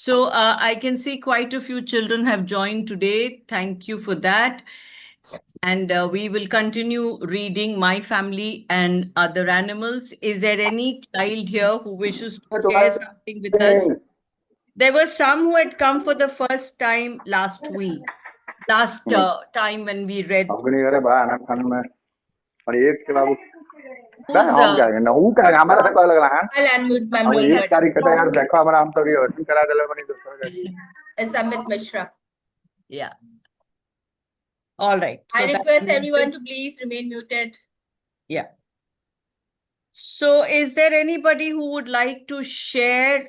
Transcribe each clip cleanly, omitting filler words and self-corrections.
So I can see quite a few children have joined today. Thank you for that. And we will continue reading My Family and Other Animals. Is there any child here who wishes to share something with us? There were some who had come for the first time last week, last time when we read. Who's, I'll unmute my mic. Samit Mishra. Yeah. All right. I request everyone to please remain muted. Yeah. So is there anybody who would like to share,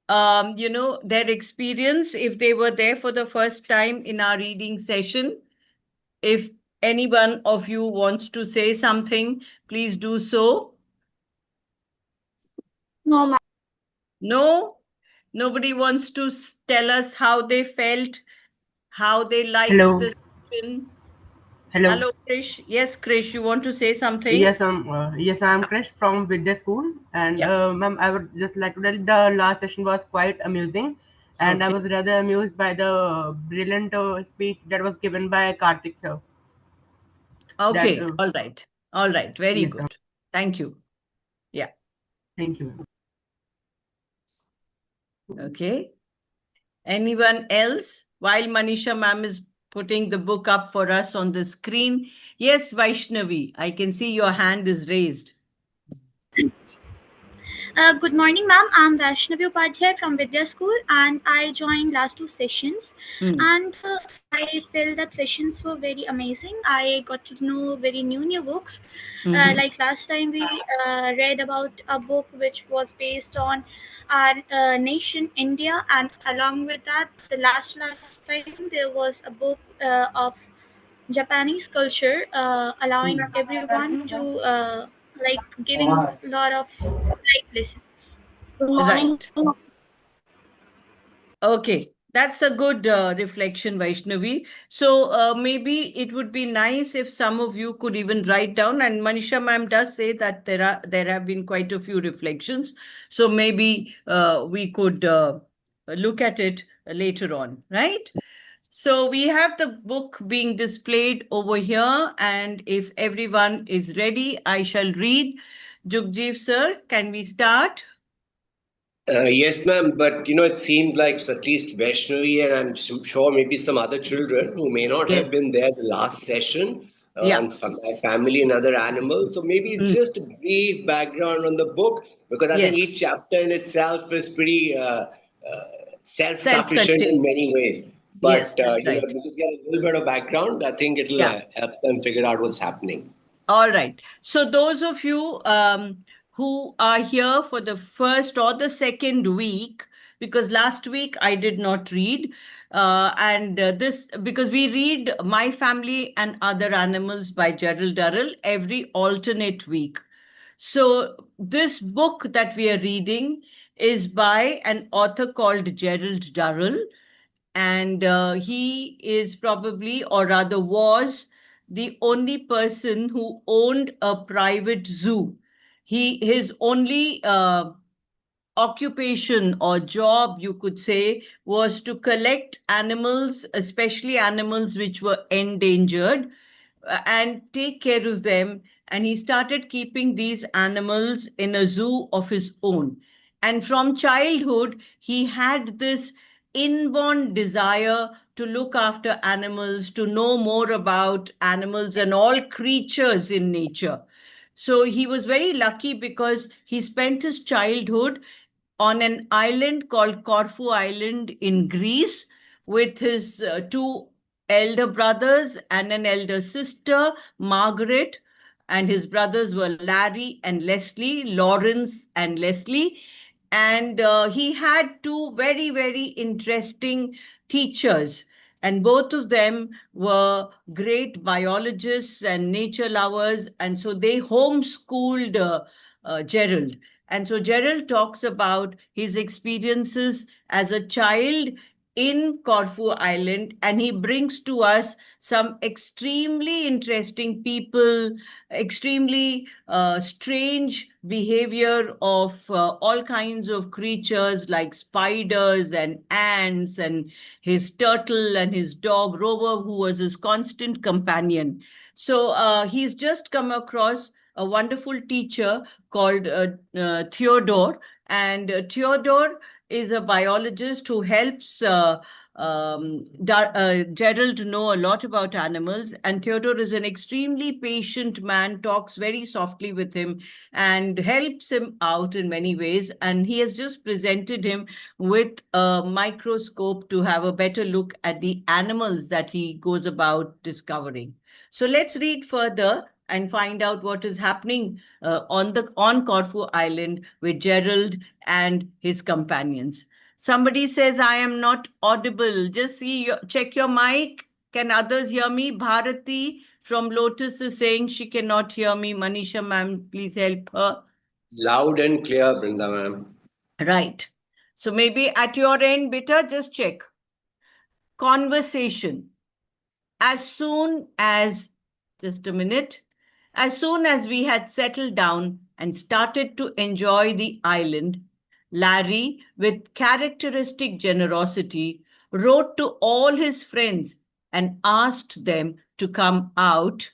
their experience if they were there for the first time in our reading session? If any one of you wants to say something, please do so. No, ma'am. No? Nobody wants to tell us how they felt, how they liked Hello. the session? Hello. Hello, Krish. Yes, Krish, you want to say something? Yes, I'm Krish from Vidya School, and ma'am, I would just like to tell the last session was quite amusing, and I was rather amused by the brilliant speech that was given by Karthik sir. Okay, all right, very yes, good. Thank you. Yeah. Thank you. Okay. Anyone else? While Manisha ma'am is putting the book up for us on the screen. Yes, Vaishnavi, I can see your hand is raised. Good morning, ma'am. I'm Vaishnavi Upadhyay from Vidya School, and I joined last two sessions. And I felt that sessions were very amazing. I got to know very new books. Like last time, we read about a book which was based on our nation, India, and along with that, the last time there was a book of Japanese culture, allowing everyone to like giving a lot of life lessons. Right. Okay, that's a good reflection, Vaishnavi. So maybe it would be nice if some of you could even write down. And Manisha ma'am does say that there have been quite a few reflections. So maybe we could look at it later on, right? So we have the book being displayed over here, and if everyone is ready, I shall read. Jugjeev sir, can we start? Yes, ma'am, but it seems like at least Vaishnavi and I'm sure maybe some other children who may not have been there the last session on family and other animals. So maybe just a brief background on the book, because I think each chapter in itself is pretty self-sufficient in many ways. But Yes, that's right. just get a little bit of background. I think it'll help them figure out what's happening. All right. So those of you who are here for the first or the second week, because last week I did not read, this because we read My Family and Other Animals by Gerald Durrell every alternate week. So this book that we are reading is by an author called Gerald Durrell, and he is probably, or rather was, the only person who owned a private zoo. His only occupation or job, you could say, was to collect animals, especially animals which were endangered, and take care of them. And he started keeping these animals in a zoo of his own. And from childhood, he had this inborn desire to look after animals, to know more about animals and all creatures in nature. So he was very lucky because he spent his childhood on an island called Corfu Island in Greece with his two elder brothers and an elder sister, Margaret, and his brothers were Larry and Leslie, Lawrence and Leslie. And he had two very, very interesting teachers. And both of them were great biologists and nature lovers. And so they homeschooled Gerald. And so Gerald talks about his experiences as a child in Corfu Island, and he brings to us some extremely interesting people, extremely strange behavior of all kinds of creatures like spiders and ants, and his turtle and his dog Rover, who was his constant companion. So he's just come across a wonderful teacher called Theodore, and Theodore is a biologist who helps Gerald to know a lot about animals. And Theodore is an extremely patient man, talks very softly with him and helps him out in many ways. And he has just presented him with a microscope to have a better look at the animals that he goes about discovering. So let's read further and find out what is happening on Corfu Island with Gerald and his companions. Somebody says, I am not audible. Just check your mic. Can others hear me? Bharati from Lotus is saying she cannot hear me. Manisha ma'am, please help her. Loud and clear, Brinda ma'am. Right. So maybe at your end, beta, just check. Conversation. As soon as, just a minute, as soon as we had settled down and started to enjoy the island, Larry, with characteristic generosity, wrote to all his friends and asked them to come out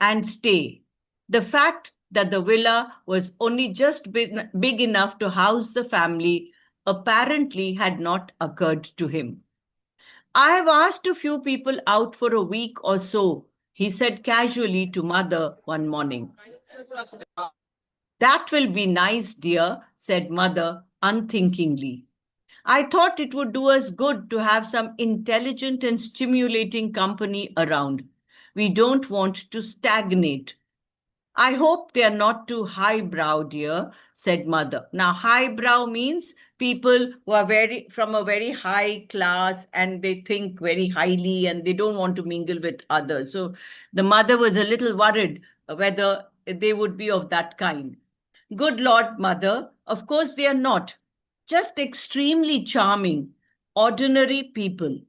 and stay. The fact that the villa was only just big enough to house the family apparently had not occurred to him. I have asked a few people out for a week or so, he said casually to Mother one morning. That will be nice, dear, said Mother unthinkingly. I thought it would do us good to have some intelligent and stimulating company around. We don't want to stagnate. I hope they are not too highbrow, dear, said Mother. Now, highbrow means people who are from a very high class and they think very highly and they don't want to mingle with others. So the mother was a little worried whether they would be of that kind. Good Lord, Mother, of course they are not. Just extremely charming, ordinary people.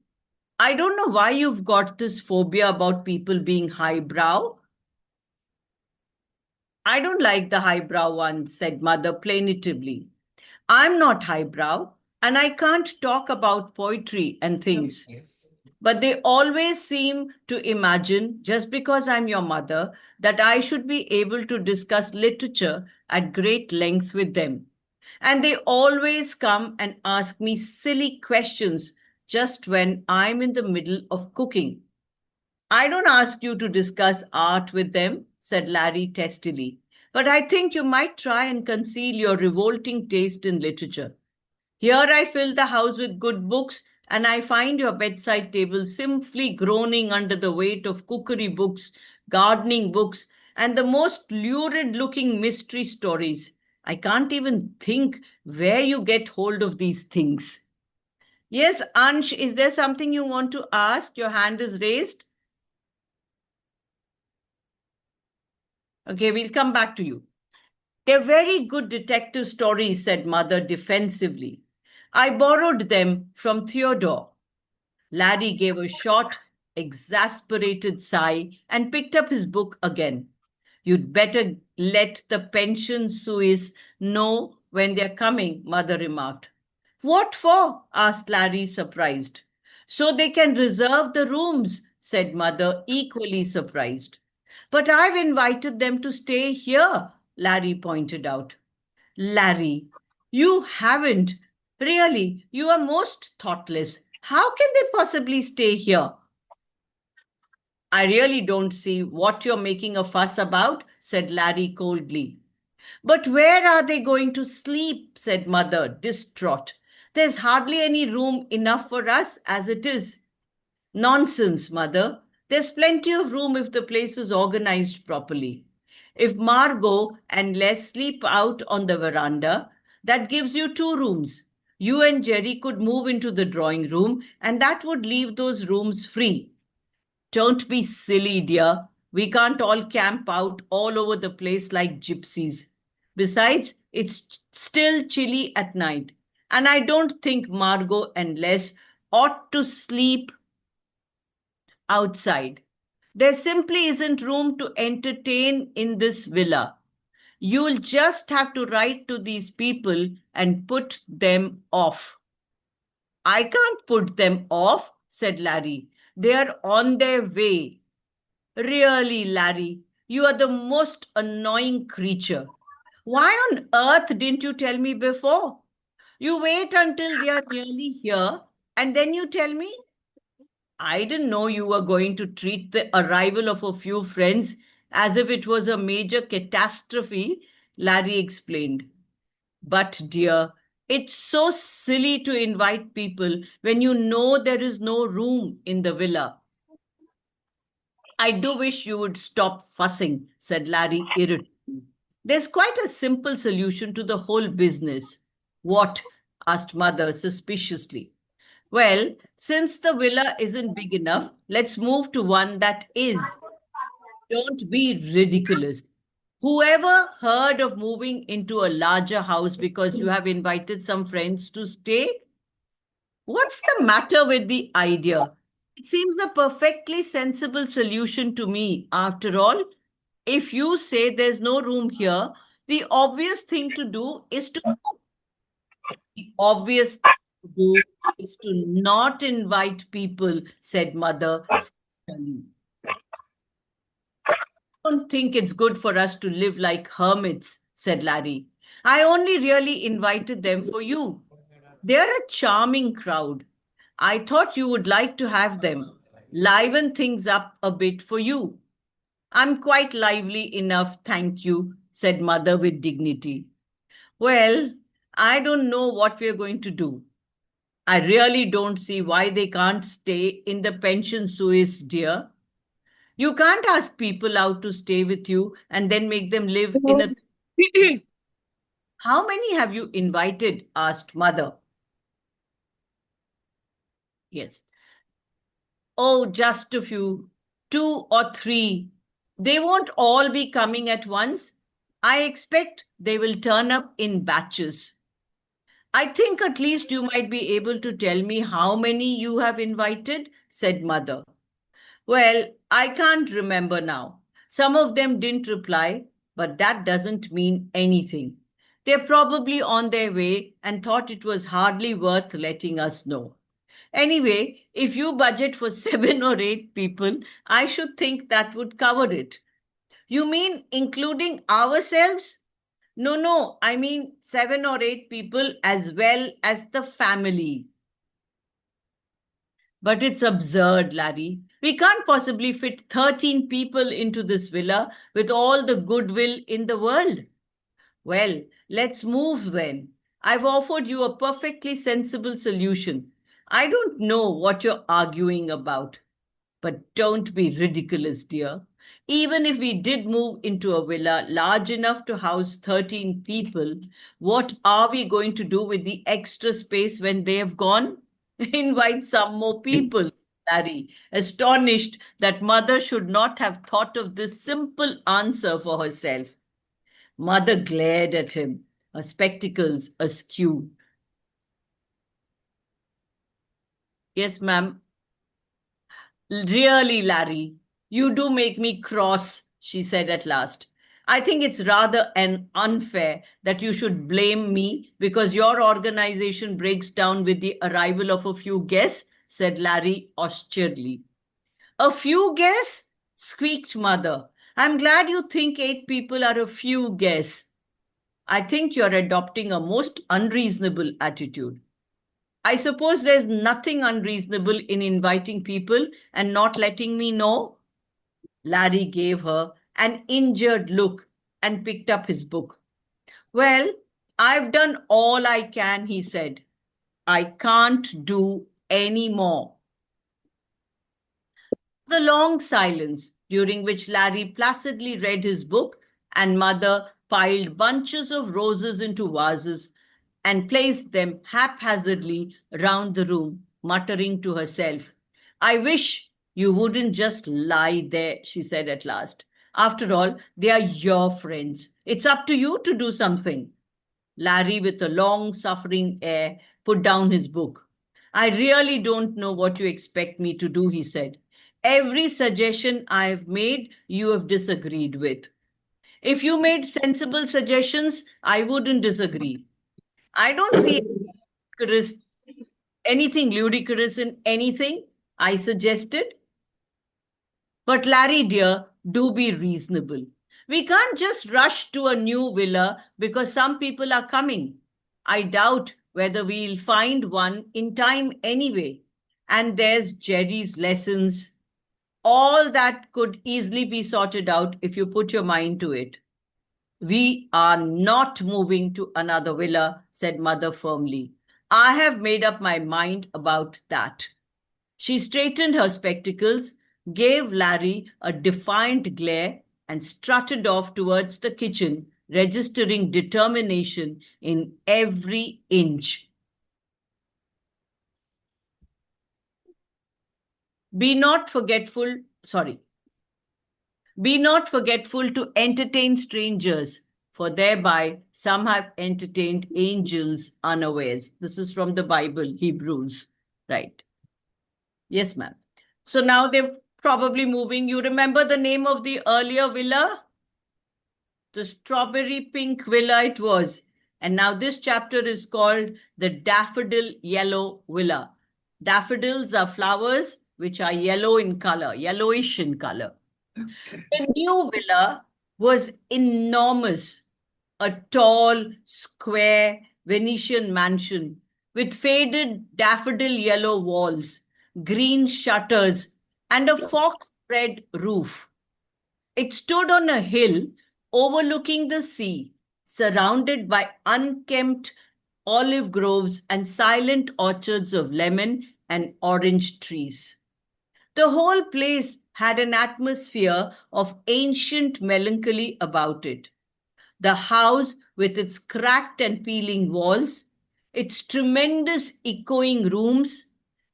I don't know why you've got this phobia about people being highbrow. I don't like the highbrow ones, said Mother plaintively. I'm not highbrow, and I can't talk about poetry and things. But they always seem to imagine, just because I'm your mother, that I should be able to discuss literature at great length with them. And they always come and ask me silly questions just when I'm in the middle of cooking. I don't ask you to discuss art with them, said Larry testily, but I think you might try and conceal your revolting taste in literature. Here I fill the house with good books, and I find your bedside table simply groaning under the weight of cookery books, gardening books, and the most lurid-looking mystery stories. I can't even think where you get hold of these things. Yes, Ansh, is there something you want to ask? Your hand is raised. Okay, we'll come back to you. They're very good detective stories, said Mother defensively. I borrowed them from Theodore. Larry gave a short, exasperated sigh and picked up his book again. You'd better let the pension Suis know when they're coming, Mother remarked. What for? Asked Larry, surprised. So they can reserve the rooms, said Mother, equally surprised. But I've invited them to stay here, Larry pointed out. Larry, you haven't. Really, you are most thoughtless. How can they possibly stay here? I really don't see what you're making a fuss about, said Larry coldly. But where are they going to sleep? Said Mother, distraught. There's hardly any room enough for us as it is. Nonsense, Mother. There's plenty of room if the place is organized properly. If Margot and Les sleep out on the veranda, that gives you 2 rooms. You and Jerry could move into the drawing room, and that would leave those rooms free. Don't be silly, dear. We can't all camp out all over the place like gypsies. Besides, it's still chilly at night. And I don't think Margot and Les ought to sleep outside. There simply isn't room to entertain in this villa. You'll just have to write to these people and put them off. I can't put them off, said Larry. They are on their way. Really, Larry, you are the most annoying creature. Why on earth didn't you tell me before? You wait until they are nearly here and then you tell me? I didn't know you were going to treat the arrival of a few friends as if it was a major catastrophe, Larry explained. But, dear, it's so silly to invite people when you know there is no room in the villa. I do wish you would stop fussing, said Larry irritably. There's quite a simple solution to the whole business. What? Asked Mother suspiciously. Well, since the villa isn't big enough, let's move to one that is. Don't be ridiculous. Whoever heard of moving into a larger house because you have invited some friends to stay? What's the matter with the idea? It seems a perfectly sensible solution to me. After all, if you say there's no room here, the obvious thing to do is to the obvious thing to do is to not invite people, said Mother sternly. I don't think it's good for us to live like hermits, said Larry. I only really invited them for you. They're a charming crowd. I thought you would like to have them. Liven things up a bit for you. I'm quite lively enough, thank you, said Mother with dignity. Well, I don't know what we're going to do. I really don't see why they can't stay in the pension Suisse, dear. You can't ask people out to stay with you and then make them live in a... How many have you invited? Asked Mother. Yes. Oh, just a few. 2 or 3. They won't all be coming at once. I expect they will turn up in batches. I think at least you might be able to tell me how many you have invited, said Mother. Well, I can't remember now. Some of them didn't reply, but that doesn't mean anything. They're probably on their way and thought it was hardly worth letting us know. Anyway, if you budget for 7 or 8 people, I should think that would cover it. You mean including ourselves? No, I mean 7 or 8 people as well as the family. But it's absurd, Larry. We can't possibly fit 13 people into this villa with all the goodwill in the world. Well, let's move then. I've offered you a perfectly sensible solution. I don't know what you're arguing about. But don't be ridiculous, dear. Even if we did move into a villa large enough to house 13 people, what are we going to do with the extra space when they have gone? Invite some more people, Larry, astonished that Mother should not have thought of this simple answer for herself. Mother glared at him, her spectacles askew. Yes, ma'am. Really, Larry, you do make me cross, she said at last. I think it's rather unfair that you should blame me because your organization breaks down with the arrival of a few guests, said Larry austerely. A few guests? Squeaked Mother. I'm glad you think 8 people are a few guests. I think you're adopting a most unreasonable attitude. I suppose there's nothing unreasonable in inviting people and not letting me know. Larry gave her an injured look and picked up his book. Well, I've done all I can, he said. I can't do any more. There was a long silence during which Larry placidly read his book and Mother piled bunches of roses into vases and placed them haphazardly round the room, muttering to herself. I wish you wouldn't just lie there, she said at last. After all, they are your friends. It's up to you to do something. Larry, with a long, suffering air, put down his book. I really don't know what you expect me to do, he said. Every suggestion I've made, you have disagreed with. If you made sensible suggestions, I wouldn't disagree. I don't see anything ludicrous in anything I suggested. But Larry, dear, do be reasonable. We can't just rush to a new villa because some people are coming. I doubt whether we'll find one in time anyway. And there's Jerry's lessons. All that could easily be sorted out if you put your mind to it. We are not moving to another villa, said Mother firmly. I have made up my mind about that. She straightened her spectacles, gave Larry a defiant glare, and strutted off towards the kitchen, registering determination in every inch. Be not forgetful to entertain strangers, for thereby some have entertained angels unawares. This is from the Bible, Hebrews, right? Yes, ma'am. So now they're probably moving. You remember the name of the earlier villa? The strawberry pink villa it was. And now this chapter is called the daffodil yellow villa. Daffodils are flowers which are yellow in color, yellowish in color. The new villa was enormous, a tall, square Venetian mansion with faded daffodil yellow walls, green shutters, and a fox red roof. It stood on a hill overlooking the sea, surrounded by unkempt olive groves and silent orchards of lemon and orange trees. The whole place had an atmosphere of ancient melancholy about it. The house, with its cracked and peeling walls, its tremendous echoing rooms,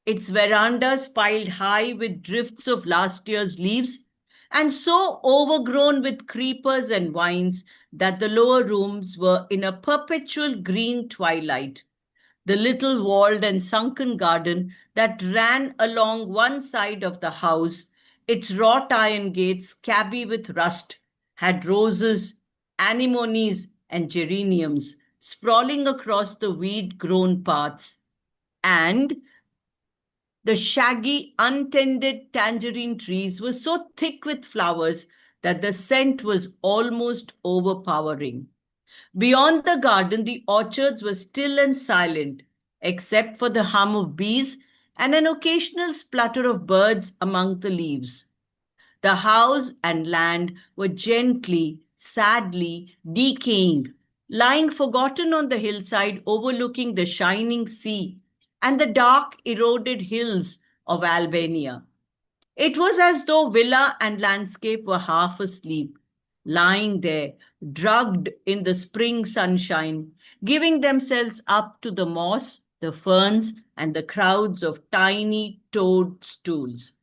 its verandas piled high with drifts of last year's leaves, and so overgrown with creepers and vines that the lower rooms were in a perpetual green twilight. The little walled and sunken garden that ran along one side of the house, its wrought iron gates scabby with rust, had roses, anemones, and geraniums sprawling across the weed-grown paths, and the shaggy, untended tangerine trees were so thick with flowers that the scent was almost overpowering. Beyond the garden, the orchards were still and silent, except for the hum of bees and an occasional splutter of birds among the leaves. The house and land were gently, sadly decaying, lying forgotten on the hillside overlooking the shining sea and the dark, eroded hills of Albania. It was as though villa and landscape were half asleep, lying there, drugged in the spring sunshine, giving themselves up to the moss, the ferns, and the crowds of tiny toadstools.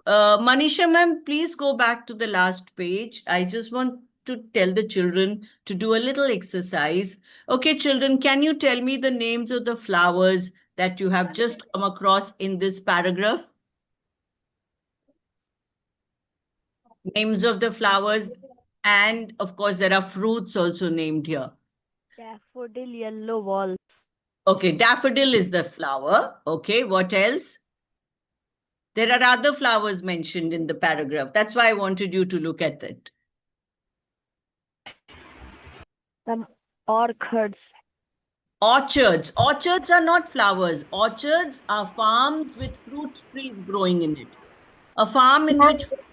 Manisha, ma'am, please go back to the last page. I just want to tell the children to do a little exercise. Okay, children, can you tell me the names of the flowers that you have just come across in this paragraph? Names of the flowers, and of course there are fruits also named here. Daffodil yellow walls. Okay, daffodil is the flower. Okay, what else? There are other flowers mentioned in the paragraph. That's why I wanted you to look at it. Some orchids. Orchards. Orchards are not flowers. Orchards are farms with fruit trees growing in it. A farm in which fruits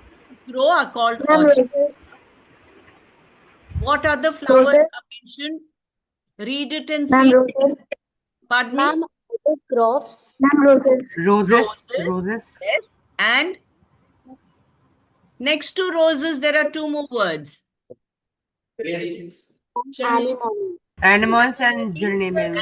grow are called orchards. What other flowers are mentioned? Read it and see. Pardon me? Groves. Roses. Yes. And next to roses, there are two more words. Anemones and geraniums.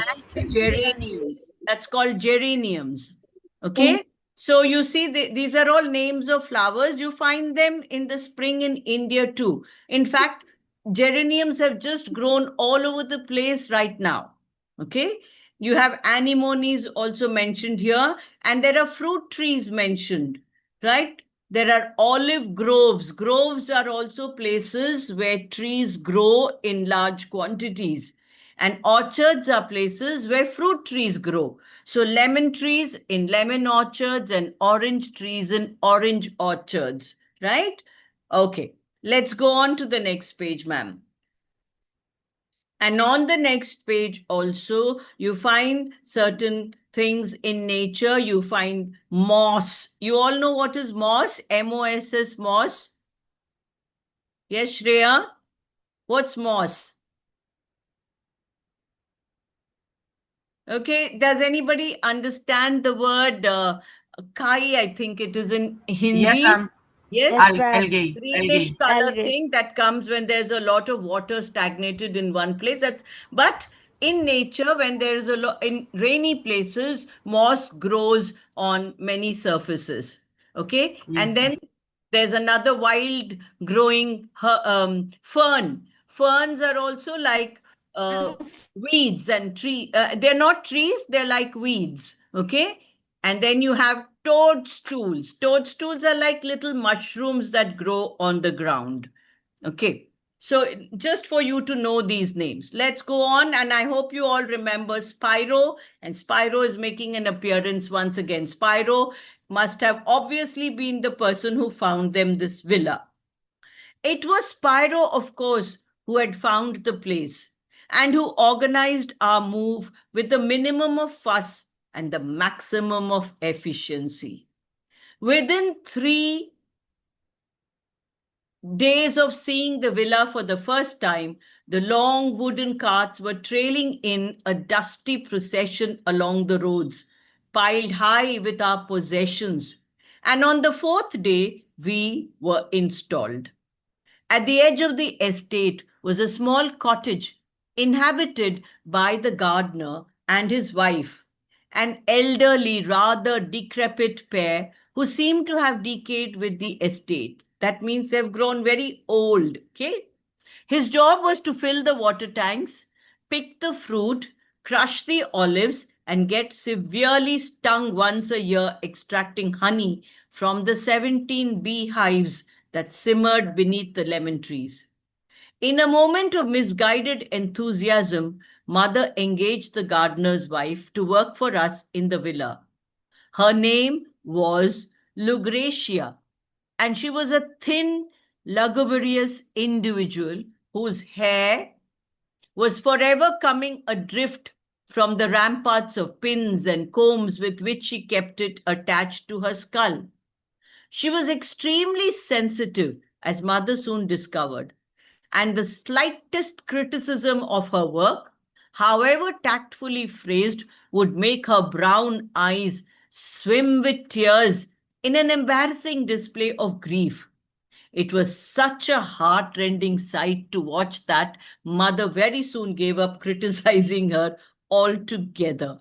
Geraniums. That's called geraniums. Okay. So you see, these are all names of flowers. You find them in the spring in India too. In fact, geraniums have just grown all over the place right now. Okay. You have anemones also mentioned here, and there are fruit trees mentioned, right? There are olive groves. Groves are also places where trees grow in large quantities. And orchards are places where fruit trees grow. So lemon trees in lemon orchards and orange trees in orange orchards, right? Okay, let's go on to the next page, ma'am. And on the next page also, you find certain things in nature. You find moss. You all know what is moss? M-O-S-S, moss. Yes, Shreya? What's moss? Okay, does anybody understand the word kai? I think it is in Hindi. Yes, ma'am. Yes, Algae. greenish color thing that comes when there's a lot of water stagnated in one place. But in nature, when there is a lot in rainy places, moss grows on many surfaces. Okay, and then there's another wild growing fern. Ferns are also like weeds and tree. They're not trees; they're like weeds. Okay, and then you have toadstools. Toadstools are like little mushrooms that grow on the ground. Okay. So just for you to know these names, let's go on. And I hope you all remember Spyro. And Spyro is making an appearance once again. Spyro must have obviously been the person who found them this villa. It was Spyro, of course, who had found the place and who organized our move with the minimum of fuss and the maximum of efficiency. Within 3 days of seeing the villa for the first time, the long wooden carts were trailing in a dusty procession along the roads, piled high with our possessions. And on the 4th day, we were installed. At the edge of the estate was a small cottage inhabited by the gardener and his wife, an elderly, rather decrepit pair who seemed to have decayed with the estate. That means they've grown very old, okay? His job was to fill the water tanks, pick the fruit, crush the olives, and get severely stung once a year extracting honey from the 17 beehives that simmered beneath the lemon trees. In a moment of misguided enthusiasm, Mother engaged the gardener's wife to work for us in the villa. Her name was Lucretia, and she was a thin, lugubrious individual whose hair was forever coming adrift from the ramparts of pins and combs with which she kept it attached to her skull. She was extremely sensitive, as Mother soon discovered, and the slightest criticism of her work, however tactfully phrased, would make her brown eyes swim with tears in an embarrassing display of grief. It was such a heart-rending sight to watch that Mother very soon gave up criticizing her altogether.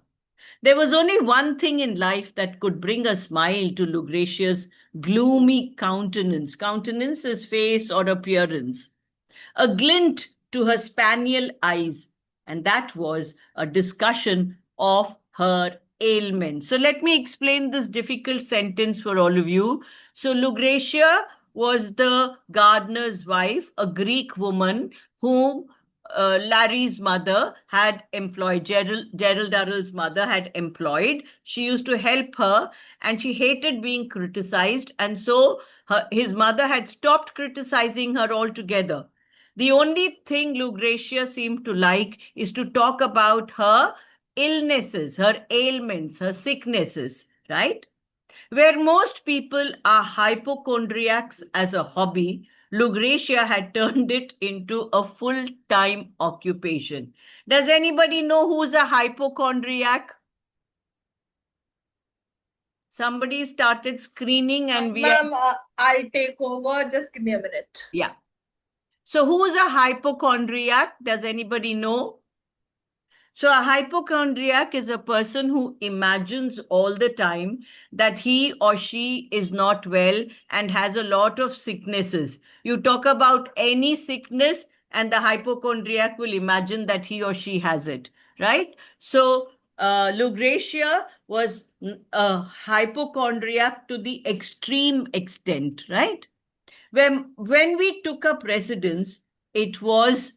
There was only one thing in life that could bring a smile to Lucretia's gloomy countenance. Countenance is face or appearance. A glint to her spaniel eyes, and that was a discussion of her ailment. So let me explain this difficult sentence for all of you. So Lucretia was the gardener's wife, a Greek woman whom Larry's mother had employed, Gerald Durrell's mother had employed. She used to help her and she hated being criticized. And so his mother had stopped criticizing her altogether. The only thing Lucretia seemed to like is to talk about her illnesses, her ailments, her sicknesses, right? Where most people are hypochondriacs as a hobby, Lucretia had turned it into a full-time occupation. Does anybody know who's a hypochondriac? Somebody started screening and we... Ma'am, I'll take over. Just give me a minute. Yeah. So who's a hypochondriac? Does anybody know? So a hypochondriac is a person who imagines all the time that he or she is not well and has a lot of sicknesses. You talk about any sickness and the hypochondriac will imagine that he or she has it, right? So Lucretia was a hypochondriac to the extreme extent, right? When we took up residence, it was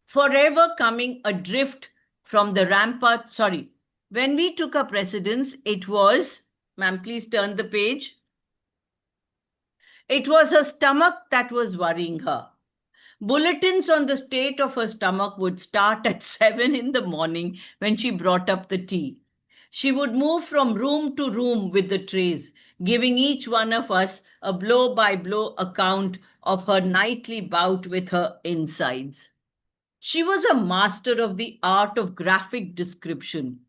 forever coming adrift from the rampart. Sorry, when we took up residence, it was, ma'am, please turn the page. It was her stomach that was worrying her. Bulletins on the state of her stomach would start at 7 in the morning when she brought up the tea. She would move from room to room with the trays, giving each one of us a blow-by-blow account of her nightly bout with her insides. She was a master of the art of graphic description,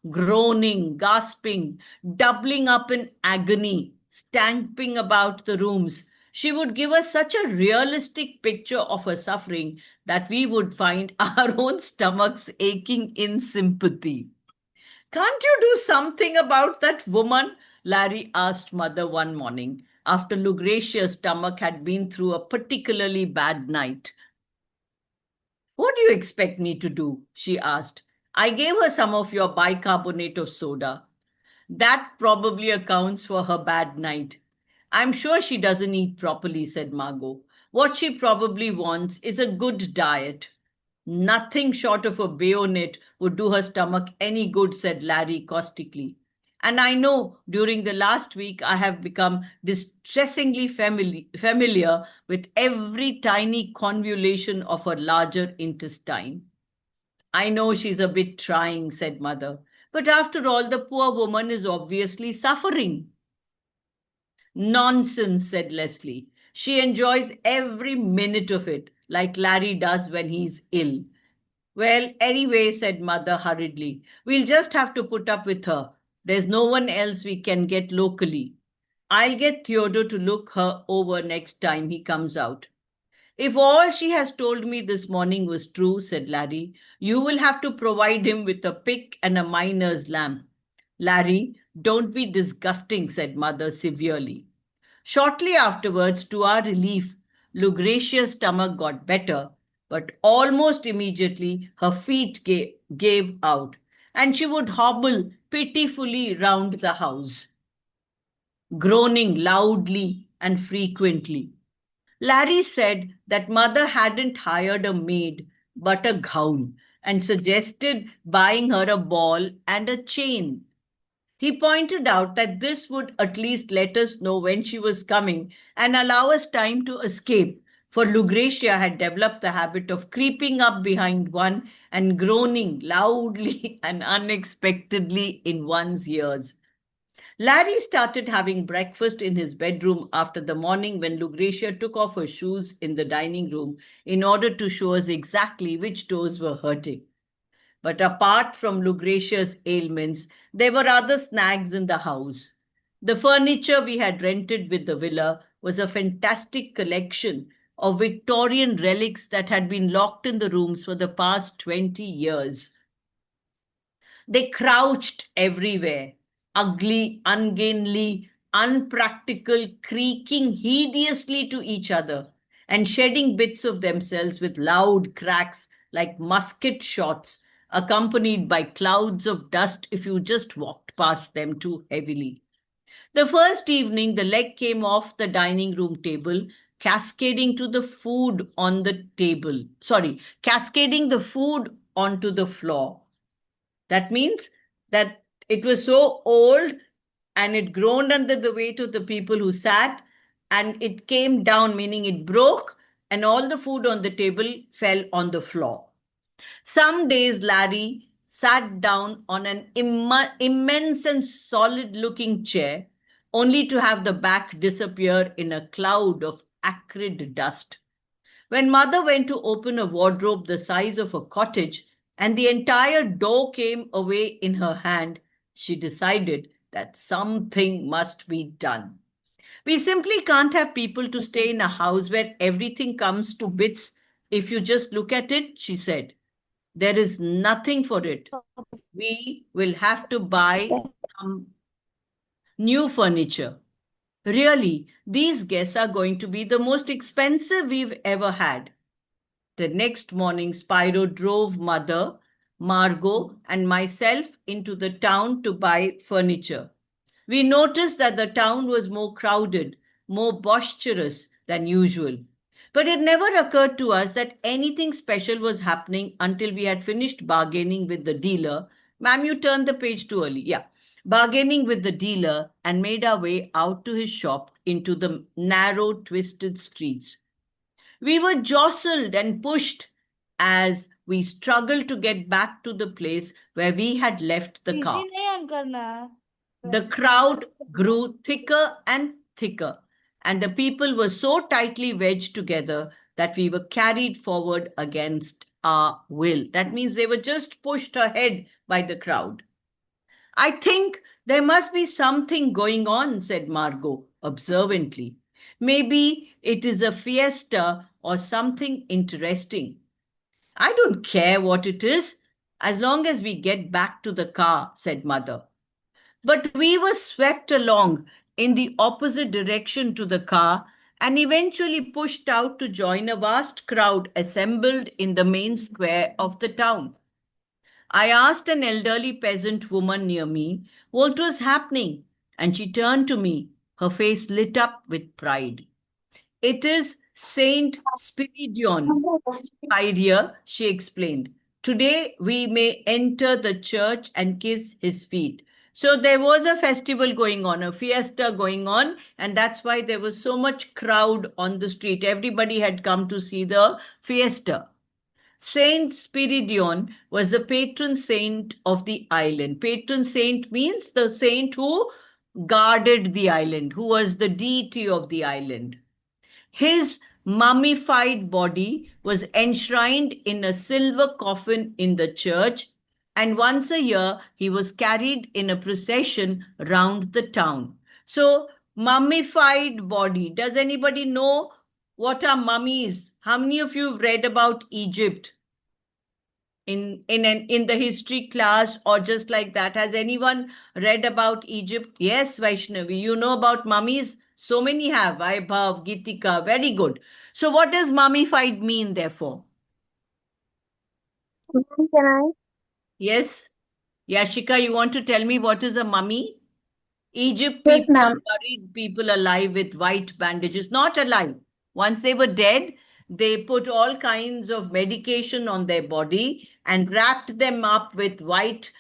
groaning, gasping, doubling up in agony, stamping about the rooms. She would give us such a realistic picture of her suffering that we would find our own stomachs aching in sympathy. Can't you do something about that woman? Larry asked mother one morning after Lucretia's stomach had been through a particularly bad night. What do you expect me to do? She asked. I gave her some of your bicarbonate of soda. That probably accounts for her bad night. I'm sure she doesn't eat properly, said Margot. What she probably wants is a good diet. Nothing short of a bayonet would do her stomach any good, said Larry caustically. And I know during the last week I have become distressingly familiar with every tiny convolution of her larger intestine. I know she's a bit trying, said mother. But after all, the poor woman is obviously suffering. Nonsense, said Leslie. She enjoys every minute of it, like Larry does when he's ill. Well, anyway, said mother hurriedly, we'll just have to put up with her. There's no one else we can get locally. I'll get Theodore to look her over next time he comes out. If all she has told me this morning was true, said Larry, you will have to provide him with a pick and a miner's lamp. Larry, don't be disgusting, said mother severely. Shortly afterwards, to our relief, Lucretia's stomach got better, but almost immediately her feet gave out, and she would hobble pitifully round the house, groaning loudly and frequently. Larry said that mother hadn't hired a maid, but a gown, and suggested buying her a ball and a chain. He pointed out that this would at least let us know when she was coming and allow us time to escape, for Lucretia had developed the habit of creeping up behind one and groaning loudly and unexpectedly in one's ears. Larry started having breakfast in his bedroom after the morning when Lucretia took off her shoes in the dining room in order to show us exactly which toes were hurting. But apart from Lucretia's ailments, there were other snags in the house. The furniture we had rented with the villa was a fantastic collection of Victorian relics that had been locked in the rooms for the past 20 years. They crouched everywhere, ugly, ungainly, unpractical, creaking hideously to each other and shedding bits of themselves with loud cracks like musket shots, accompanied by clouds of dust if you just walked past them too heavily. The first evening, the leg came off the dining room table, cascading to the food on the table. Cascading the food onto the floor. That means that it was so old and it groaned under the weight of the people who sat, and it came down, meaning it broke, and all the food on the table fell on the floor. Some days Larry sat down on an immense and solid-looking chair, only to have the back disappear in a cloud of acrid dust. When mother went to open a wardrobe the size of a cottage and the entire door came away in her hand, she decided that something must be done. We simply can't have people to stay in a house where everything comes to bits if you just look at it, she said. There is nothing for it. We will have to buy some new furniture. Really, these guests are going to be the most expensive we've ever had. The next morning, Spyro drove mother, Margot, and myself into the town to buy furniture. We noticed that the town was more crowded, more boisterous than usual. But it never occurred to us that anything special was happening until we had finished bargaining with the dealer. Ma'am, you turned the page too early. Yeah. Bargaining with the dealer and made our way out to his shop into the narrow, twisted streets. We were jostled and pushed as we struggled to get back to the place where we had left the car. The crowd grew thicker and thicker, and the people were so tightly wedged together that we were carried forward against our will. That means they were just pushed ahead by the crowd. I think there must be something going on, said Margot observantly. Maybe it is a fiesta or something interesting. I don't care what it is, as long as we get back to the car, said Mother. But we were swept along in the opposite direction to the car and eventually pushed out to join a vast crowd assembled in the main square of the town. I asked an elderly peasant woman near me what was happening, and she turned to me, her face lit up with pride. It is Saint Spiridion, my dear, she explained. Today we may enter the church and kiss his feet. So there was a festival going on, a fiesta going on, and that's why there was so much crowd on the street. Everybody had come to see the fiesta. Saint Spiridion was the patron saint of the island. Patron saint means the saint who guarded the island, who was the deity of the island. His mummified body was enshrined in a silver coffin in the church, and once a year he was carried in a procession round the town. So, mummified body. Does anybody know what are mummies? How many of you have read about Egypt in the history class or just like that? Has anyone read about Egypt? Yes, Vaishnavi, you know about mummies? So many have. Vaibhav, Gitika, very good. So what does mummified mean, therefore? Can I? Yes? Yashika, you want to tell me what is a mummy? Egypt Yes, people ma'am. buried people alive with white bandages. Not alive. Once they were dead, they put all kinds of medication on their body and wrapped them up with white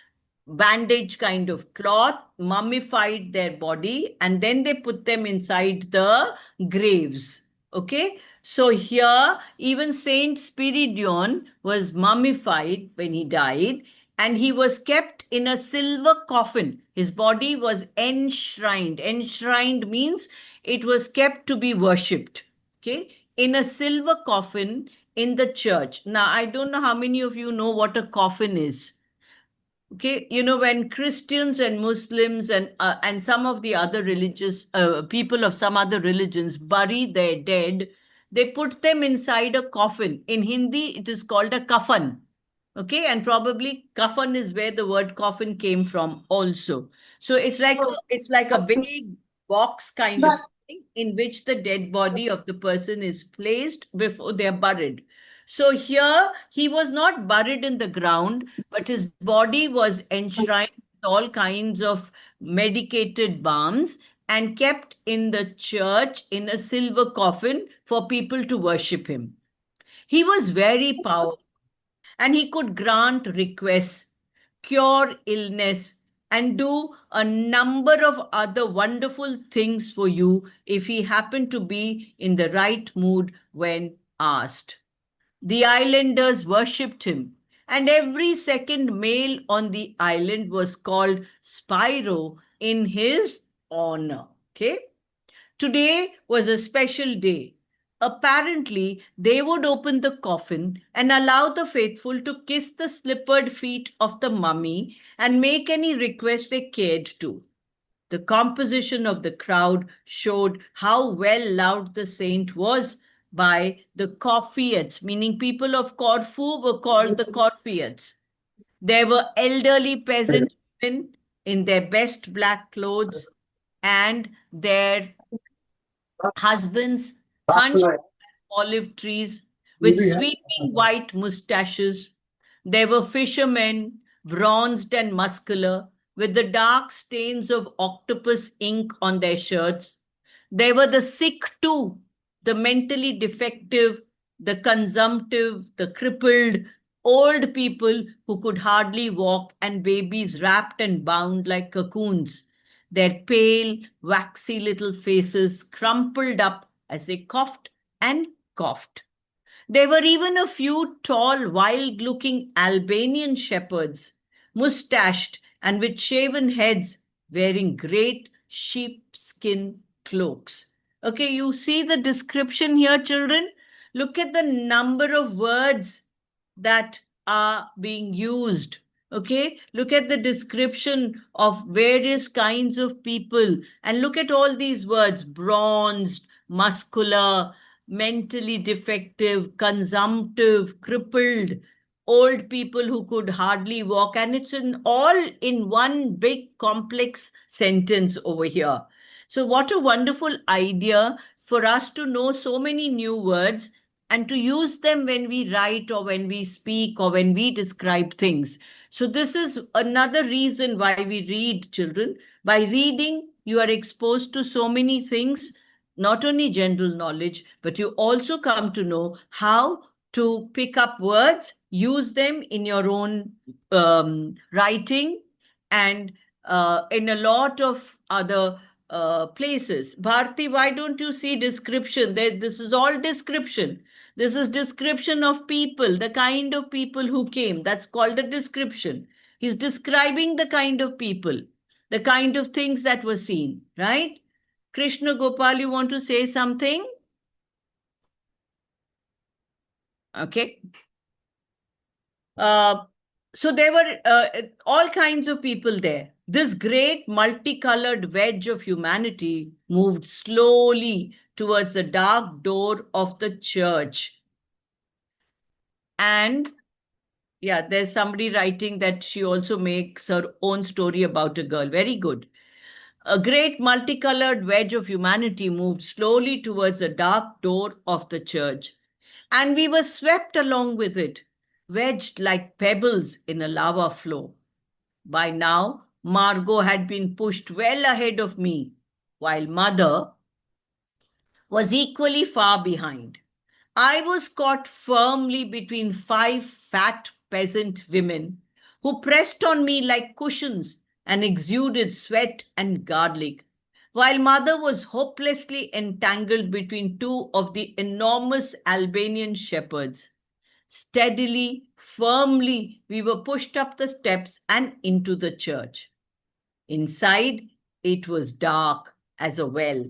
bandage kind of cloth, mummified their body, and then they put them inside the graves. Okay, so here even Saint Spiridion was mummified when he died, and he was kept in a silver coffin. His body was enshrined. Enshrined means it was kept to be worshipped. Okay, in a silver coffin in the church. Now, I don't know how many of you know what a coffin is. Okay, you know, when Christians and Muslims and some of the other religious people of some other religions bury their dead, they put them inside a coffin. In Hindi, it is called a kafan. Okay, and probably kafan is where the word coffin came from also. So it's like a big box kind of thing in which the dead body of the person is placed before they're buried. So here he was not buried in the ground, but his body was enshrined with all kinds of medicated balms and kept in the church in a silver coffin for people to worship him. He was very powerful and he could grant requests, cure illness, and do a number of other wonderful things for you if he happened to be in the right mood when asked. The islanders worshipped him, and every second male on the island was called Spyro in his honor. Okay? Today was a special day. Apparently, they would open the coffin and allow the faithful to kiss the slippered feet of the mummy and make any request they cared to. The composition of the crowd showed how well loved the saint was by the Corfuites, meaning people of Corfu were called the Corfuites. There were elderly peasant women in their best black clothes and their husbands hunched olive trees with sweeping white mustaches. There were fishermen, bronzed and muscular, with the dark stains of octopus ink on their shirts. There were the sick too, the mentally defective, the consumptive, the crippled, old people who could hardly walk, and babies wrapped and bound like cocoons, their pale, waxy little faces crumpled up as they coughed and coughed. There were even a few tall, wild-looking Albanian shepherds, mustached and with shaven heads, wearing great sheepskin cloaks. Okay, you see the description here, children? Look at the number of words that are being used. Okay, look at the description of various kinds of people and look at all these words: bronzed, muscular, mentally defective, consumptive, crippled, old people who could hardly walk. And it's all in one big complex sentence over here. So what a wonderful idea for us to know so many new words and to use them when we write or when we speak or when we describe things. So this is another reason why we read, children. By reading, you are exposed to so many things, not only general knowledge, but you also come to know how to pick up words, use them in your own writing, and in a lot of other places. Bharti, why don't you see description? This is all description. This is description of people, the kind of people who came. That's called a description. He's describing the kind of people, the kind of things that were seen, right? Krishna Gopal, you want to say something? Okay. So there were all kinds of people there. This great multicolored wedge of humanity moved slowly towards the dark door of the church. And yeah, there's somebody writing that she also makes her own story about a girl. Very good. A great multicolored wedge of humanity moved slowly towards the dark door of the church. And we were swept along with it, wedged like pebbles in a lava flow. By now, Margot had been pushed well ahead of me, while Mother was equally far behind. I was caught firmly between 5 fat peasant women who pressed on me like cushions and exuded sweat and garlic, while Mother was hopelessly entangled between 2 of the enormous Albanian shepherds. Steadily, firmly, we were pushed up the steps and into the church. Inside, it was dark as a well,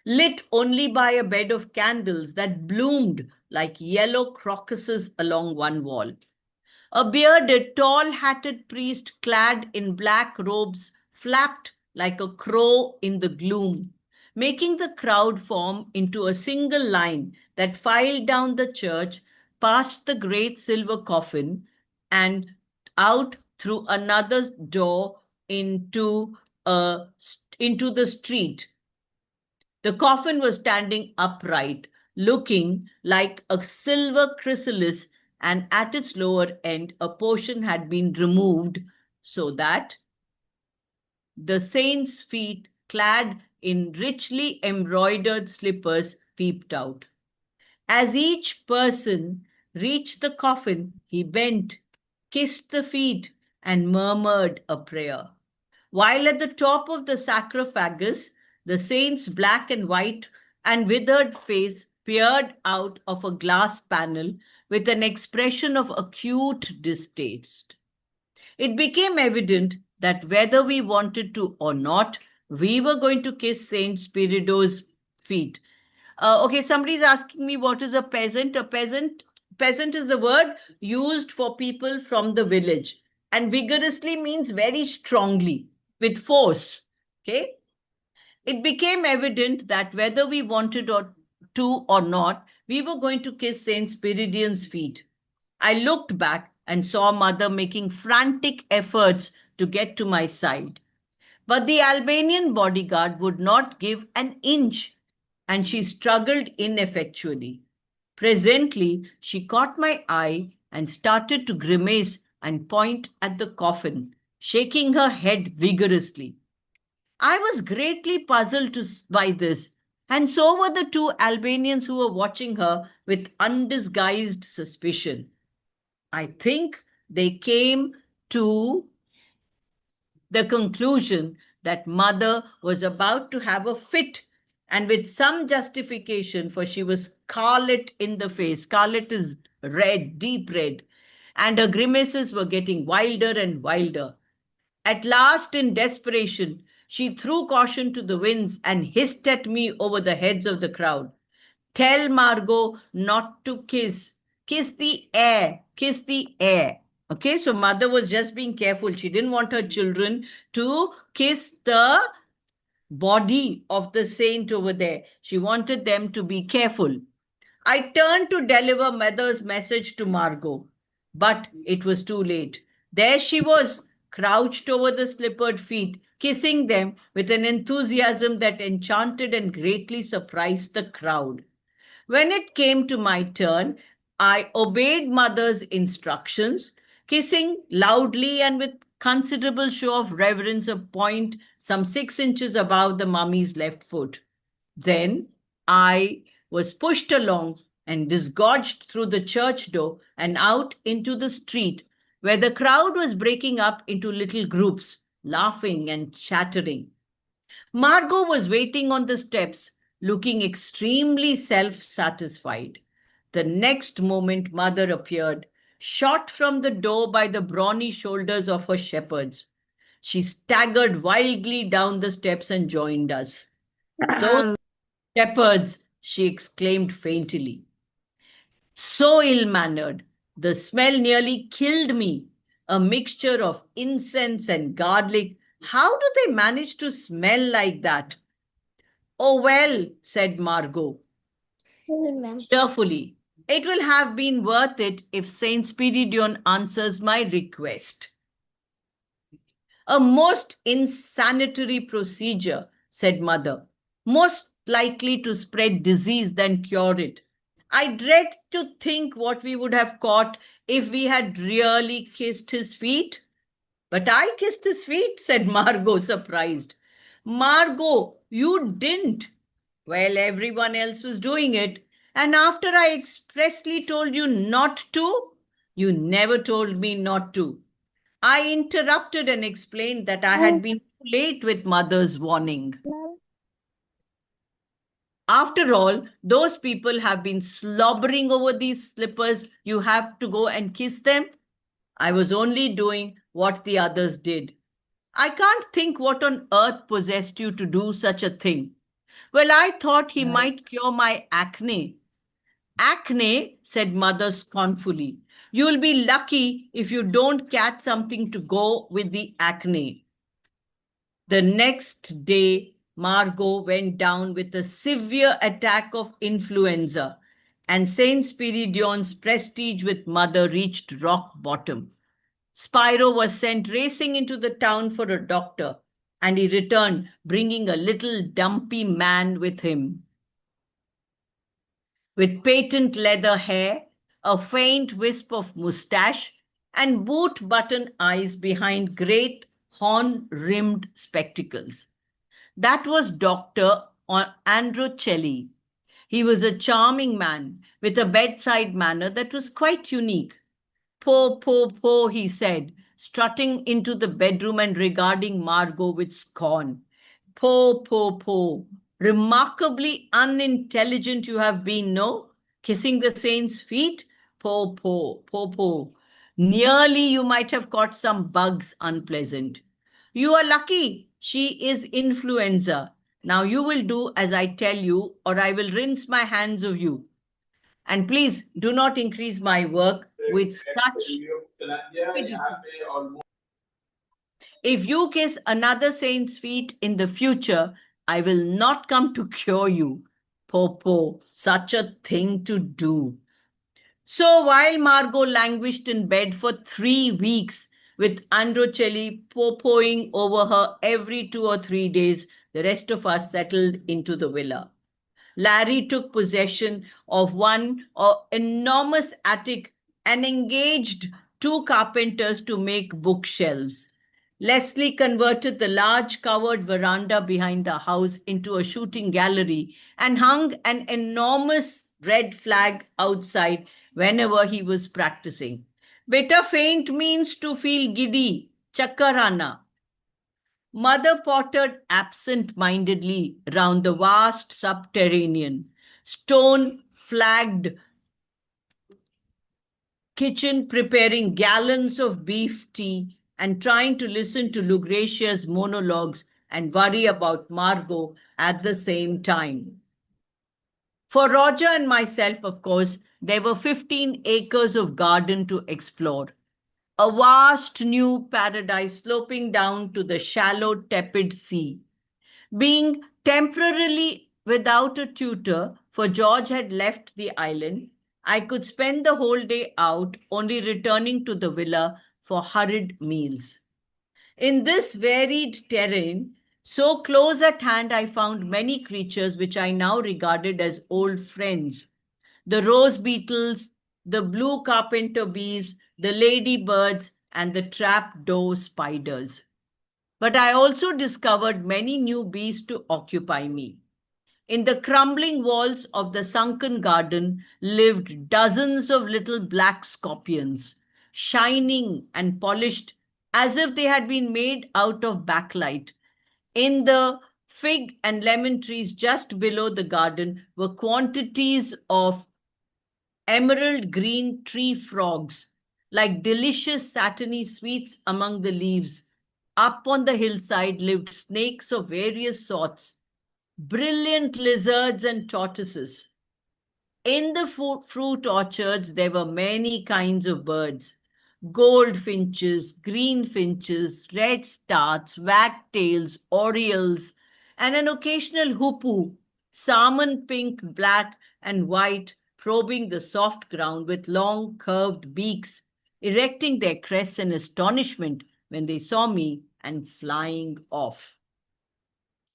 lit only by a bed of candles that bloomed like yellow crocuses along one wall. A bearded, tall-hatted priest clad in black robes flapped like a crow in the gloom, making the crowd form into a single line that filed down the church, past the great silver coffin, and out through another door into the street. The coffin was standing upright, looking like a silver chrysalis, and at its lower end, a portion had been removed so that the saint's feet, clad in richly embroidered slippers, peeped out. As each person reached the coffin, he bent, kissed the feet, and murmured a prayer. While at the top of the sarcophagus, the saint's black and white and withered face peered out of a glass panel with an expression of acute distaste. It became evident that whether we wanted to or not, we were going to kiss Saint Spiridion's feet. Okay, somebody's asking me what is a peasant. A peasant is the word used for people from the village, and vigorously means very strongly, with force. Okay. It became evident that whether we wanted to or not, we were going to kiss Saint Spiridion's feet. I looked back and saw Mother making frantic efforts to get to my side. But the Albanian bodyguard would not give an inch, and she struggled ineffectually. Presently, she caught my eye and started to grimace and point at the coffin, shaking her head vigorously. I was greatly puzzled by this, and so were the two Albanians who were watching her with undisguised suspicion. I think they came to the conclusion that mother was about to have a fit, and with some justification, for she was scarlet in the face. Scarlet is red, deep red, and her grimaces were getting wilder and wilder. At last, in desperation, she threw caution to the winds and hissed at me over the heads of the crowd. Tell Margot not to kiss. Kiss the air. Kiss the air. Okay, so mother was just being careful. She didn't want her children to kiss the body of the saint over there. She wanted them to be careful. I turned to deliver mother's message to Margot, but it was too late. There she was, crouched over the slippered feet, kissing them with an enthusiasm that enchanted and greatly surprised the crowd. When it came to my turn, I obeyed mother's instructions, kissing loudly and with considerable show of reverence a point some 6 inches above the mummy's left foot. Then I was pushed along and disgorged through the church door and out into the street, where the crowd was breaking up into little groups, laughing and chattering. Margot was waiting on the steps, looking extremely self-satisfied. The next moment mother appeared, shot from the door by the brawny shoulders of her shepherds. She staggered wildly down the steps and joined us. Those shepherds, she exclaimed faintly. So ill-mannered, the smell nearly killed me. A mixture of incense and garlic. How do they manage to smell like that? Oh, well, said Margot cheerfully. It will have been worth it if Saint Spiridion answers my request. A most insanitary procedure, said mother, most likely to spread disease than cure it. I dread to think what we would have caught if we had really kissed his feet. But I kissed his feet, said Margot, surprised. Margot, you didn't. Well, everyone else was doing it. And after I expressly told you not to, you never told me not to. I interrupted and explained that I had been too late with mother's warning. After all, those people have been slobbering over these slippers. You have to go and kiss them. I was only doing what the others did. I can't think what on earth possessed you to do such a thing. Well, I thought he might cure my acne. Acne, said mother scornfully. You'll be lucky if you don't catch something to go with the acne. The next day, Margot went down with a severe attack of influenza, and Saint Spiridion's prestige with mother reached rock bottom. Spyro was sent racing into the town for a doctor, and he returned bringing a little dumpy man with him. With patent leather hair, a faint wisp of moustache, and boot-button eyes behind great horn-rimmed spectacles. That was Dr. Androcelli. He was a charming man with a bedside manner that was quite unique. Po, po, po, he said, strutting into the bedroom and regarding Margot with scorn. Po, po, po. Remarkably unintelligent you have been, no? Kissing the saint's feet? Po, po, po, po. Nearly you might have caught some bugs unpleasant. You are lucky. She is influenza. Now you will do as I tell you, or I will rinse my hands of you. And please do not increase my work with such stupidity. If you kiss another saint's feet in the future, I will not come to cure you. Popo, such a thing to do. So while Margot languished in bed for 3 weeks, with Androcelli popoing over her every 2 or 3 days, the rest of us settled into the villa. Larry took possession of one enormous attic and engaged 2 carpenters to make bookshelves. Leslie converted the large covered veranda behind the house into a shooting gallery and hung an enormous red flag outside whenever he was practicing. Beta faint means to feel giddy, chakarana. Mother pottered absent-mindedly round the vast subterranean, stone-flagged kitchen, preparing gallons of beef tea and trying to listen to Lucretia's monologues and worry about Margot at the same time. For Roger and myself, of course, there were 15 acres of garden to explore. A vast new paradise sloping down to the shallow, tepid sea. Being temporarily without a tutor, for George had left the island, I could spend the whole day out, only returning to the villa for hurried meals. In this varied terrain, so close at hand, I found many creatures which I now regarded as old friends. The rose beetles, the blue carpenter bees, the ladybirds, and the trapdoor spiders. But I also discovered many new bees to occupy me. In the crumbling walls of the sunken garden lived dozens of little black scorpions, shining and polished as if they had been made out of backlight. In the fig and lemon trees just below the garden were quantities of emerald green tree frogs, like delicious satiny sweets among the leaves. Up on the hillside lived snakes of various sorts, brilliant lizards and tortoises. In the fruit orchards, there were many kinds of birds: goldfinches, greenfinches, red starts, wagtails, orioles, and an occasional hoopoe, salmon pink, black, and white, probing the soft ground with long curved beaks, erecting their crests in astonishment when they saw me and flying off.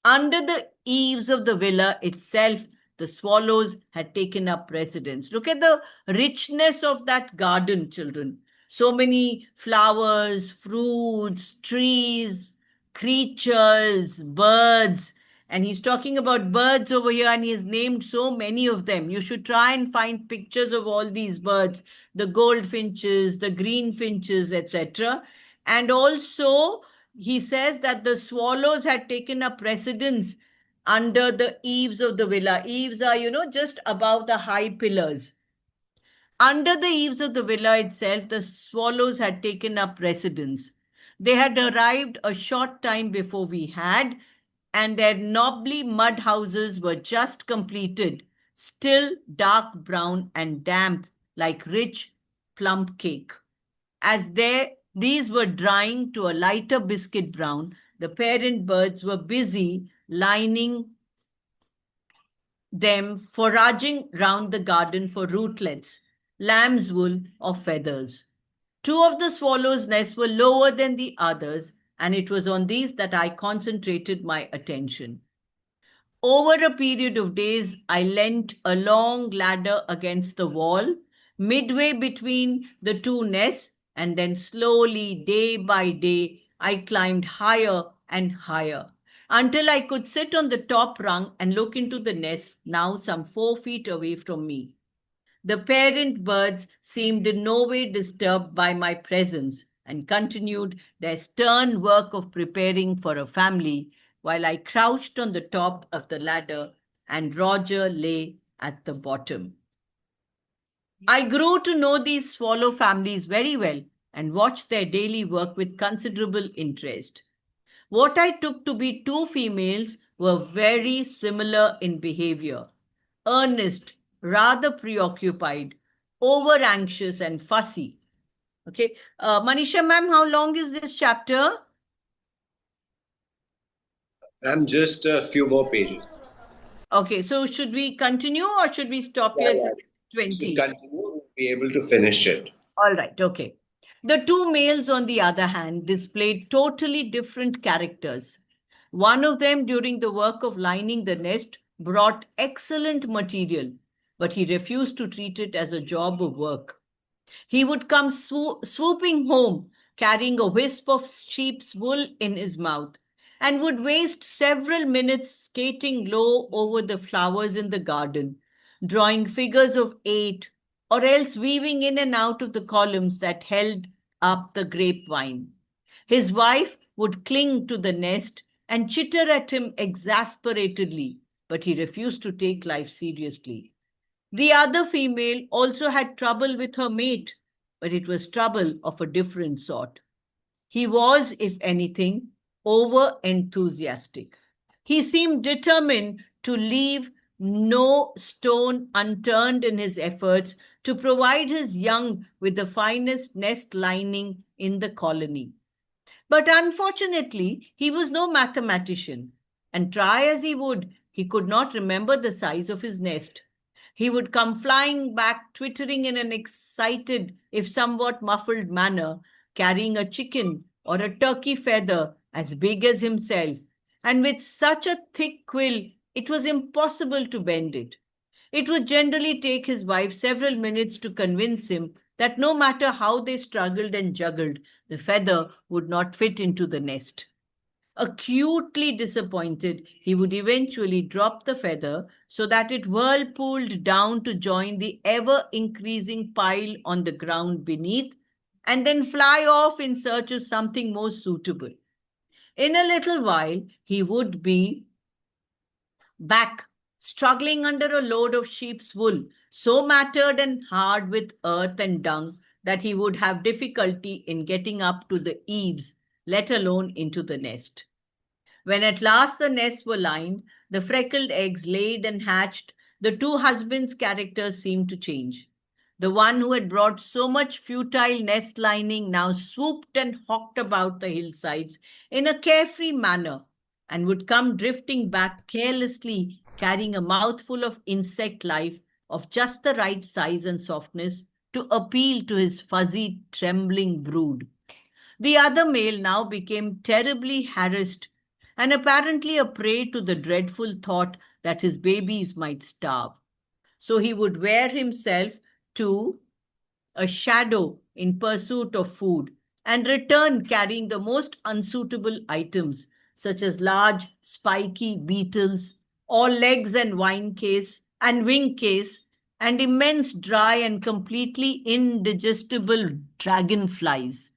Under the eaves of the villa itself, the swallows had taken up residence. Look at the richness of that garden, children. So many flowers, fruits, trees, creatures, birds. And he's talking about birds over here, and he has named so many of them. You should try and find pictures of all these birds, the goldfinches, the greenfinches, etc. And also, he says that the swallows had taken up residence under the eaves of the villa. Eaves are, just above the high pillars. Under the eaves of the villa itself, the swallows had taken up residence. They had arrived a short time before we had, and their knobbly mud houses were just completed, still dark brown and damp like rich plum cake. As these were drying to a lighter biscuit brown, the parent birds were busy lining them, foraging round the garden for rootlets, lamb's wool, or feathers. 2 of the swallows' nests were lower than the others, and it was on these that I concentrated my attention. Over a period of days, I leant a long ladder against the wall, midway between the 2 nests, and then slowly, day by day, I climbed higher and higher until I could sit on the top rung and look into the nest, now some 4 feet away from me. The parent birds seemed in no way disturbed by my presence and continued their stern work of preparing for a family, while I crouched on the top of the ladder and Roger lay at the bottom. I grew to know these swallow families very well and watched their daily work with considerable interest. What I took to be 2 females were very similar in behavior: earnest, rather preoccupied, over anxious and fussy. Okay, Manisha ma'am, how long is this chapter? I'm just a few more pages. Okay, so should we continue or should we stop here at 20? Continue, we'll be able to finish it. All right, okay. The 2 males, on the other hand, displayed totally different characters. One of them, during the work of lining the nest, brought excellent material, but he refused to treat it as a job of work. He would come swooping home, carrying a wisp of sheep's wool in his mouth, and would waste several minutes skating low over the flowers in the garden, drawing figures of 8, or else weaving in and out of the columns that held up the grapevine. His wife would cling to the nest and chitter at him exasperatedly, but he refused to take life seriously. The other female also had trouble with her mate, but it was trouble of a different sort. He was, if anything, over enthusiastic. He seemed determined to leave no stone unturned in his efforts to provide his young with the finest nest lining in the colony. But unfortunately, he was no mathematician, and try as he would, he could not remember the size of his nest. He would come flying back, twittering in an excited, if somewhat muffled manner, carrying a chicken or a turkey feather as big as himself, and with such a thick quill it was impossible to bend it. It would generally take his wife several minutes to convince him that no matter how they struggled and juggled, the feather would not fit into the nest. Acutely disappointed, he would eventually drop the feather so that it whirlpooled down to join the ever increasing pile on the ground beneath, and then fly off in search of something more suitable. In a little while, he would be back, struggling under a load of sheep's wool, so matted and hard with earth and dung that he would have difficulty in getting up to the eaves, let alone into the nest. When at last the nests were lined, the freckled eggs laid and hatched, the two husbands' characters seemed to change. The one who had brought so much futile nest lining now swooped and hawked about the hillsides in a carefree manner, and would come drifting back carelessly, carrying a mouthful of insect life of just the right size and softness to appeal to his fuzzy, trembling brood. The other male now became terribly harassed and apparently a prey to the dreadful thought that his babies might starve. So he would wear himself to a shadow in pursuit of food and return carrying the most unsuitable items, such as large, spiky beetles, all legs and wing case, and immense dry and completely indigestible dragonflies.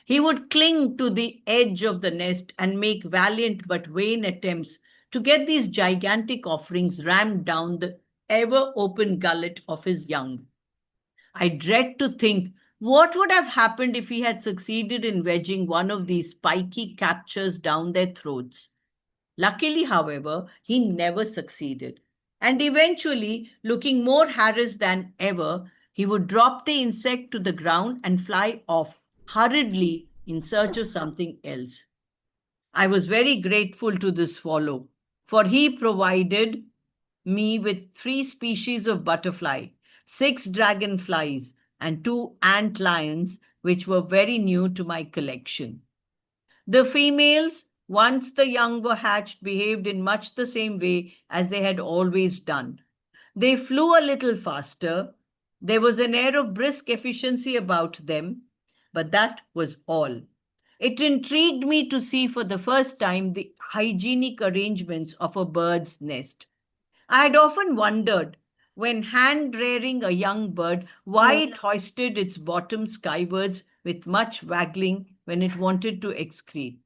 He would cling to the edge of the nest and make valiant but vain attempts to get these gigantic offerings rammed down the ever open gullet of his young. I dread to think what would have happened if he had succeeded in wedging one of these spiky captures down their throats. Luckily, however, he never succeeded, and eventually, looking more harassed than ever, he would drop the insect to the ground and fly off hurriedly in search of something else. I was very grateful to this swallow, for he provided me with 3 species of butterfly, 6 dragonflies, and 2 ant lions, which were very new to my collection. The females, once the young were hatched, behaved in much the same way as they had always done. They flew a little faster. There was an air of brisk efficiency about them, but that was all. It intrigued me to see for the first time the hygienic arrangements of a bird's nest. I had often wondered, when hand-rearing a young bird, why it hoisted its bottom skywards with much waggling when it wanted to excrete.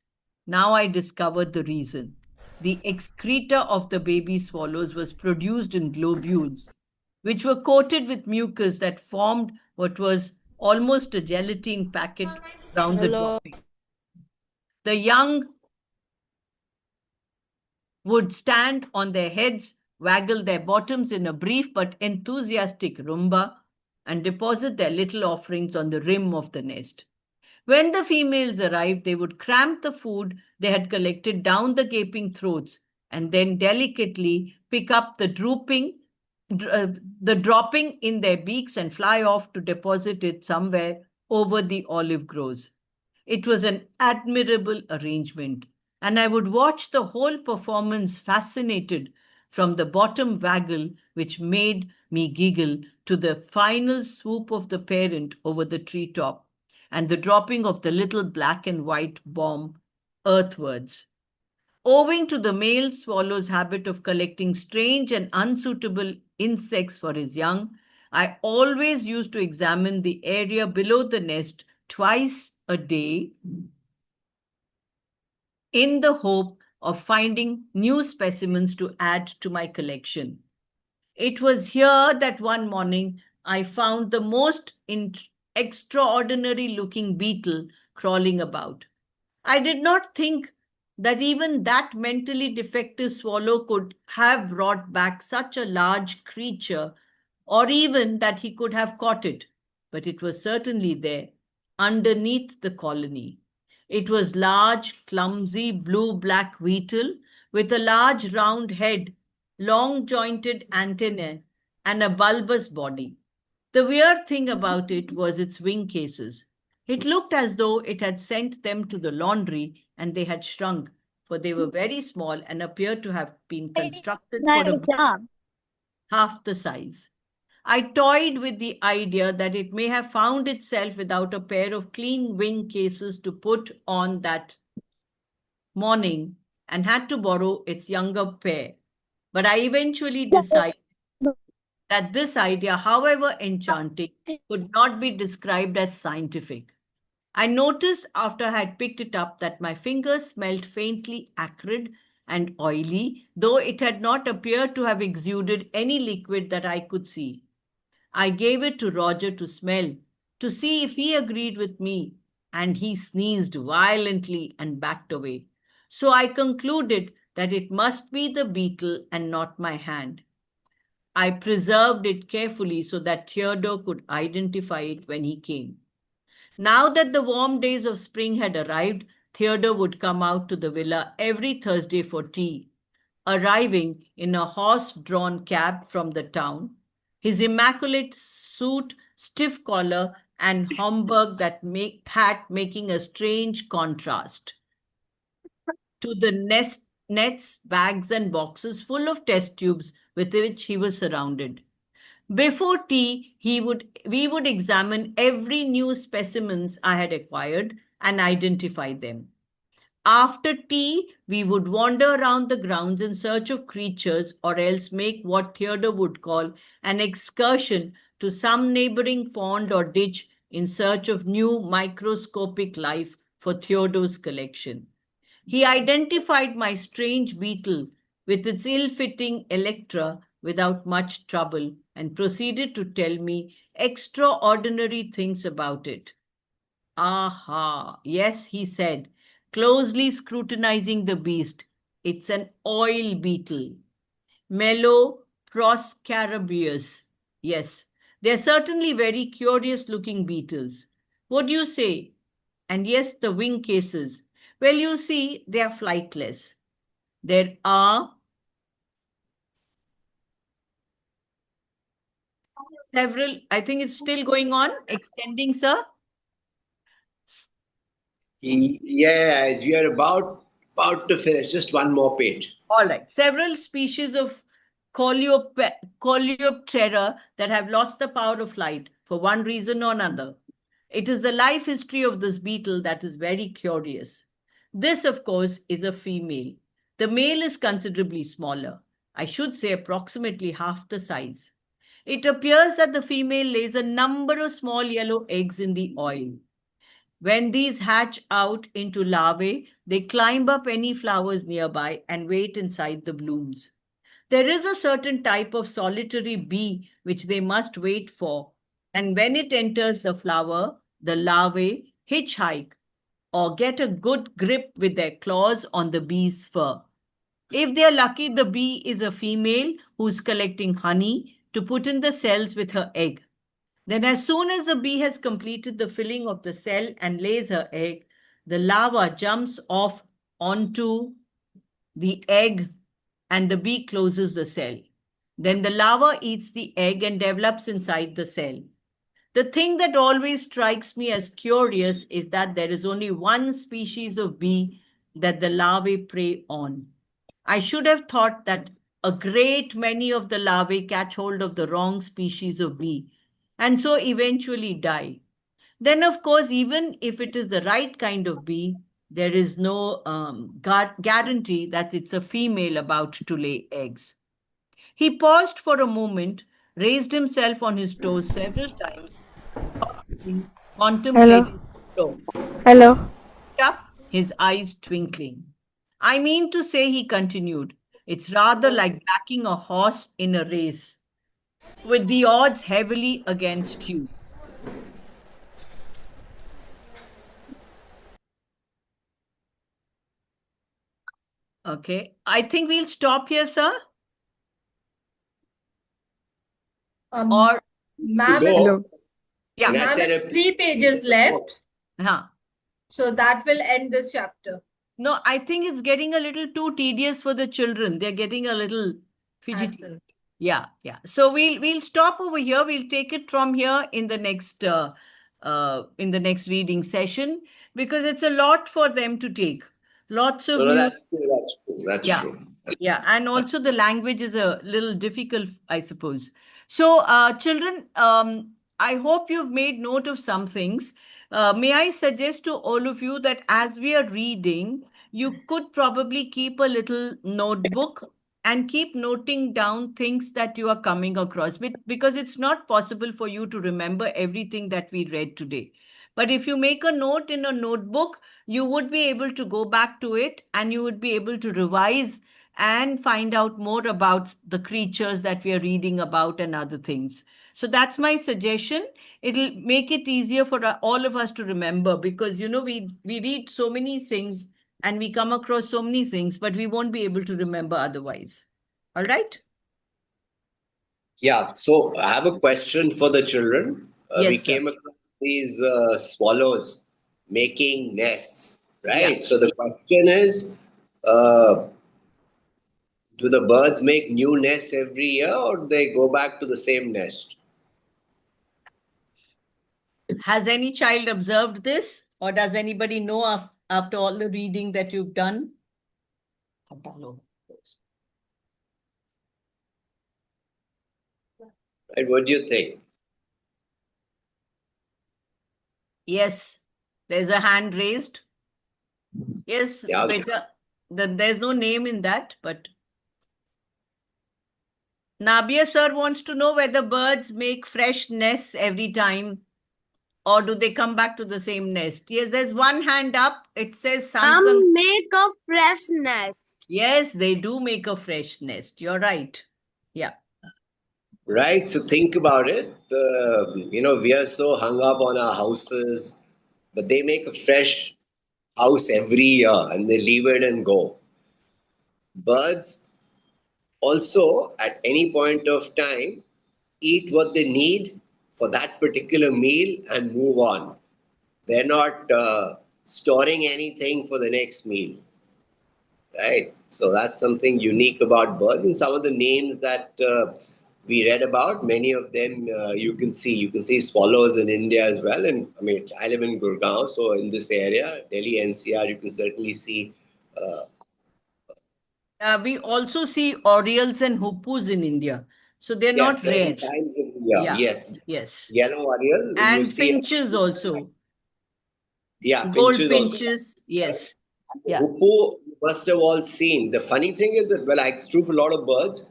Now I discovered the reason. The excreta of the baby swallows was produced in globules, which were coated with mucus that formed what was almost a gelatine packet around the dropping. The young would stand on their heads, waggle their bottoms in a brief but enthusiastic rumba, and deposit their little offerings on the rim of the nest. When the females arrived, they would cramp the food they had collected down the gaping throats and then delicately pick up the dropping in their beaks and fly off to deposit it somewhere over the olive groves. It was an admirable arrangement, and I would watch the whole performance fascinated, from the bottom waggle, which made me giggle, to the final swoop of the parent over the treetop, and the dropping of the little black and white bomb earthwards. Owing to the male swallow's habit of collecting strange and unsuitable insects for his young, I always used to examine the area below the nest twice a day in the hope of finding new specimens to add to my collection. It was here that one morning I found the most extraordinary looking beetle crawling about. I did not think that even that mentally defective swallow could have brought back such a large creature, or even that he could have caught it, but it was certainly there, underneath the colony. It was large, clumsy, blue-black beetle with a large round head, long jointed antennae, and a bulbous body. The weird thing about it was its wing cases. It looked as though it had sent them to the laundry and they had shrunk, for they were very small and appeared to have been constructed for half the size. I toyed with the idea that it may have found itself without a pair of clean wing cases to put on that morning and had to borrow its younger pair. But I eventually decided that this idea, however enchanting, could not be described as scientific. I noticed after I had picked it up that my fingers smelled faintly acrid and oily, though it had not appeared to have exuded any liquid that I could see. I gave it to Roger to smell, to see if he agreed with me, and he sneezed violently and backed away. So I concluded that it must be the beetle and not my hand. I preserved it carefully so that Theodore could identify it when he came. Now that the warm days of spring had arrived, Theodore would come out to the villa every Thursday for tea, arriving in a horse-drawn cab from the town, his immaculate suit, stiff collar, and Homburg hat making a strange contrast to the nets, bags, and boxes full of test tubes with which he was surrounded. Before tea, we would examine every new specimens I had acquired and identify them. After tea, we would wander around the grounds in search of creatures or else make what Theodore would call an excursion to some neighboring pond or ditch in search of new microscopic life for Theodore's collection. He identified my strange beetle with its ill-fitting Electra without much trouble and proceeded to tell me extraordinary things about it. Aha, yes, he said, closely scrutinizing the beast. It's an oil beetle. Meloproscarabeus. Yes, they're certainly very curious-looking beetles. What do you say? And yes, the wing cases. Well, you see, they are flightless. There are several, I think it's still going on, extending, sir. Yeah, we are about to finish. Just one more page. All right. Several species of Coleoptera that have lost the power of flight for one reason or another. It is the life history of this beetle that is very curious. This, of course, is a female. The male is considerably smaller. I should say approximately half the size. It appears that the female lays a number of small yellow eggs in the oil. When these hatch out into larvae, they climb up any flowers nearby and wait inside the blooms. There is a certain type of solitary bee which they must wait for, and when it enters the flower, the larvae hitchhike or get a good grip with their claws on the bee's fur. If they are lucky, the bee is a female who's collecting honey to put in the cells with her egg. Then as soon as the bee has completed the filling of the cell and lays her egg, the larva jumps off onto the egg and the bee closes the cell. Then the larva eats the egg and develops inside the cell. The thing that always strikes me as curious is that there is only one species of bee that the larvae prey on. I should have thought that a great many of the larvae catch hold of the wrong species of bee and so eventually die. Then, of course, even if it is the right kind of bee, there is no guarantee that it's a female about to lay eggs. He paused for a moment, raised himself on his toes several times, Hello. contemplating the floor, Hello. up, his eyes twinkling. I mean to say, he continued, it's rather like backing a horse in a race, with the odds heavily against you. Okay, I think we'll stop here, sir. Or, ma'am, No. yeah, And I ma'am, said it's 3 pages left. huh. So that will end this chapter. No, I think it's getting a little too tedious for the children. They're getting a little fidgety. Hassle. Yeah, yeah. So we'll stop over here. We'll take it from here in the next reading session because it's a lot for them to take. Lots of No, new. that's true. That's true. That's Yeah. true. Yeah, and also the language is a little difficult, I suppose. So, children, I hope you've made note of some things. May I suggest to all of you that as we are reading, you could probably keep a little notebook and keep noting down things that you are coming across because it's not possible for you to remember everything that we read today. But if you make a note in a notebook, you would be able to go back to it and you would be able to revise and find out more about the creatures that we are reading about and other things. So that's my suggestion. It'll make it easier for all of us to remember because, we read so many things and we come across so many things, but we won't be able to remember otherwise. All right? Yeah. So I have a question for the children. We Yes, sir. came across these swallows making nests, Yeah. right? So the question is, uh, do the birds make new nests every year or do they go back to the same nest? Has any child observed this? Or does anybody know after all the reading that you've done? Right? What do you think? Yes, there's a hand raised. Yes, Yeah. better. There's no name in that, but Nabia sir wants to know whether birds make fresh nests every time or do they come back to the same nest? Yes, there's one hand up. It says Samsung. Make a fresh nest. Yes, they do make a fresh nest. You're right. Yeah. Right. So think about it. We are so hung up on our houses, but they make a fresh house every year and they leave it and go. Birds also, at any point of time, eat what they need for that particular meal and move on. They're not storing anything for the next meal, right? So that's something unique about birds. And some of the names that we read about, many of them you can see. You can see swallows in India as well. And I mean, I live in Gurgaon, so in this area, Delhi NCR, you can certainly see. We also see orioles and hoopoes in India. So they're Yes, not rare. certain times in India. Yeah. Yes. Yes. Yellow oriole, you And see. finches also. Yeah, Gold finches also. finches. Yes. Yeah. Hoopoe you must have all seen. The funny thing is that, well, it's true for a lot of birds.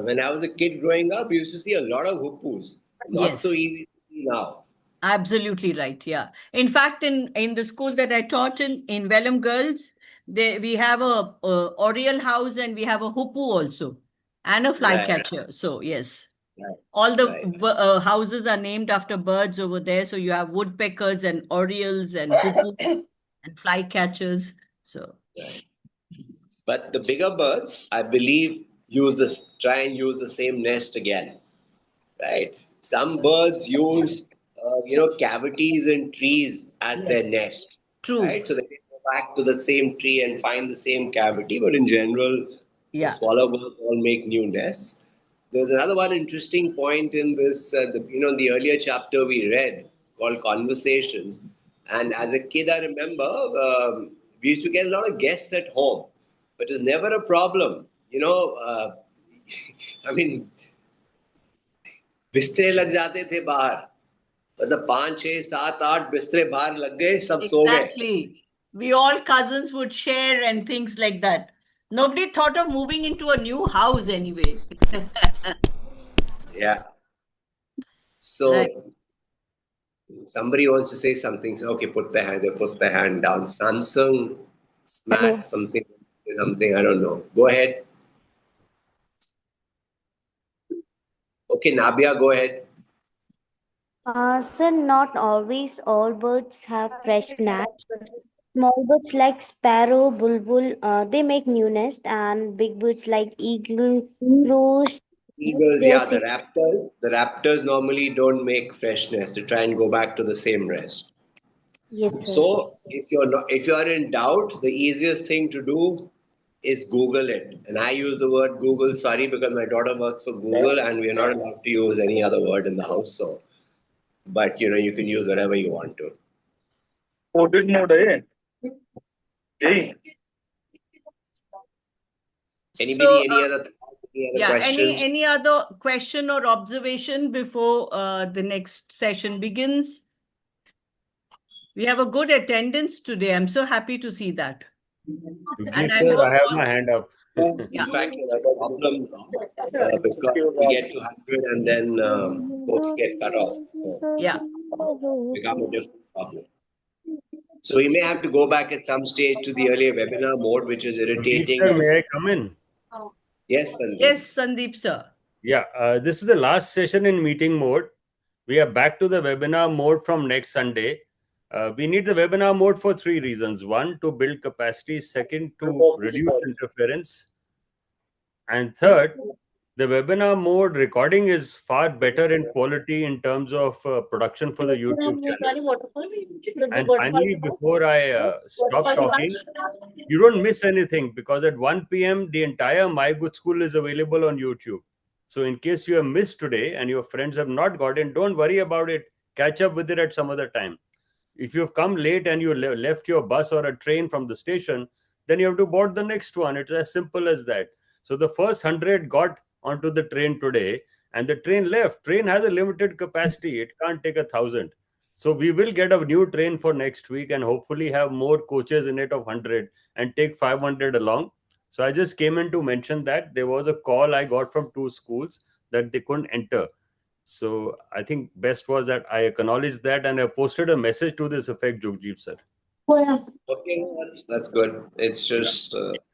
When I was a kid growing up, we used to see a lot of hoopoes. Not so Yes. easy to see now. Absolutely right. Yeah. In fact, in the school that I taught in Vellum Girls, we have a oriole house and we have a hoopoo also and a Right. flycatcher. So yes, Right. all the Right. houses are named after birds over there. So you have woodpeckers and orioles and hoopoo and flycatchers. So Right. But the bigger birds, I believe, try and use the same nest again. Right. Some birds use, cavities in trees as their yes, nest. true. Right. So they can go back to the same tree and find the same cavity. But in general, the Yeah. swallow birds all make new nests. There's another one interesting point in this, the earlier chapter we read called Conversations. And as a kid, I remember we used to get a lot of guests at home, but it was never a problem. I mean, बिस्तरे लग जाते थे बाहर, मतलब 5, 6, 7, 8 बिस्तरे बाहर लग गए, सब सो गए. Exactly. We all cousins would share and things like that. Nobody thought of moving into a new house anyway. Yeah. So Right. somebody wants to say something. So okay, they put their hand down. Samsung smack something. I don't know. Go ahead. Okay, Nabia, go ahead. Sir, not always all birds have fresh nests. Small birds like sparrow, bulbul, they make new nest, and big birds like eagle, crows, Eagles, their yeah, seed. the raptors normally don't make fresh nests. They try and go back to the same rest. Yes, sir. So if you are in doubt, the easiest thing to do is Google it. And I use the word Google, sorry, because my daughter works for Google and we are not allowed to use any other word in the house. So, but you can use whatever you want to. Audit mode है यही Anybody, So, any other questions? any other question or observation before the next session begins? We have a good attendance today. I'm so happy to see that. And I Sir, hope I have all, my hand up. In fact, another problem because we get to 100 and then folks get cut off. So yeah. become a different problem. So we may have to go back at some stage to the earlier webinar mode, which is irritating. Sir, may I come in? Yes, Sandeep. Yes, Sandeep, sir. Yeah, this is the last session in meeting mode. We are back to the webinar mode from next Sunday. We need the webinar mode for 3 reasons. One, to build capacity. Second, to reduce interference. And third, the webinar mode recording is far better in quality in terms of production for the YouTube channel. And finally, before I stop talking, you don't miss anything because at 1 p.m. the entire My Good School is available on YouTube. So in case you have missed today and your friends have not got in, don't worry about it. Catch up with it at some other time. If you've come late and you left your bus or a train from the station, then you have to board the next one. It's as simple as that. So the first 100 got onto the train today and the train left. Train has a limited capacity. It can't take 1,000. So we will get a new train for next week and hopefully have more coaches in it of 100 and take 500 along. So I just came in to mention that there was a call I got from 2 schools that they couldn't enter. So I think best was that I acknowledged that and I posted a message to this effect, Jugjeev sir. Okay, that's good. It's just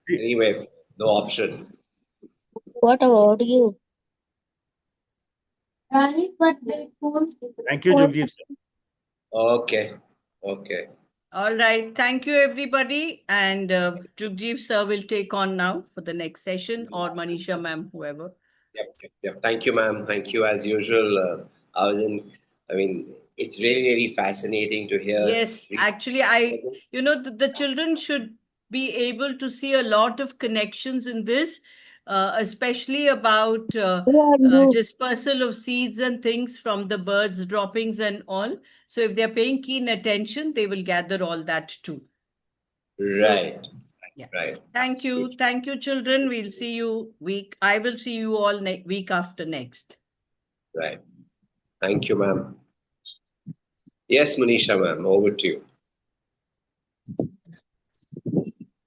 anyway, no option. What about you? Thank you, Jugjeev sir. Okay. All right. Thank you, everybody. And Jugjeev sir will take on now for the next session, or Manisha ma'am, whoever. Yep. Thank you, ma'am. Thank you as usual. It's really fascinating to hear. Yes, actually, the children should be able to see a lot of connections in this, especially about dispersal of seeds and things from the birds' droppings and all. So if they're paying keen attention, they will gather all that too. Right. Yeah. Right. Thank you. Thank you, children. We'll see you I will see you all week after next. Right. Thank you, ma'am. Yes, Manisha, ma'am, over to you.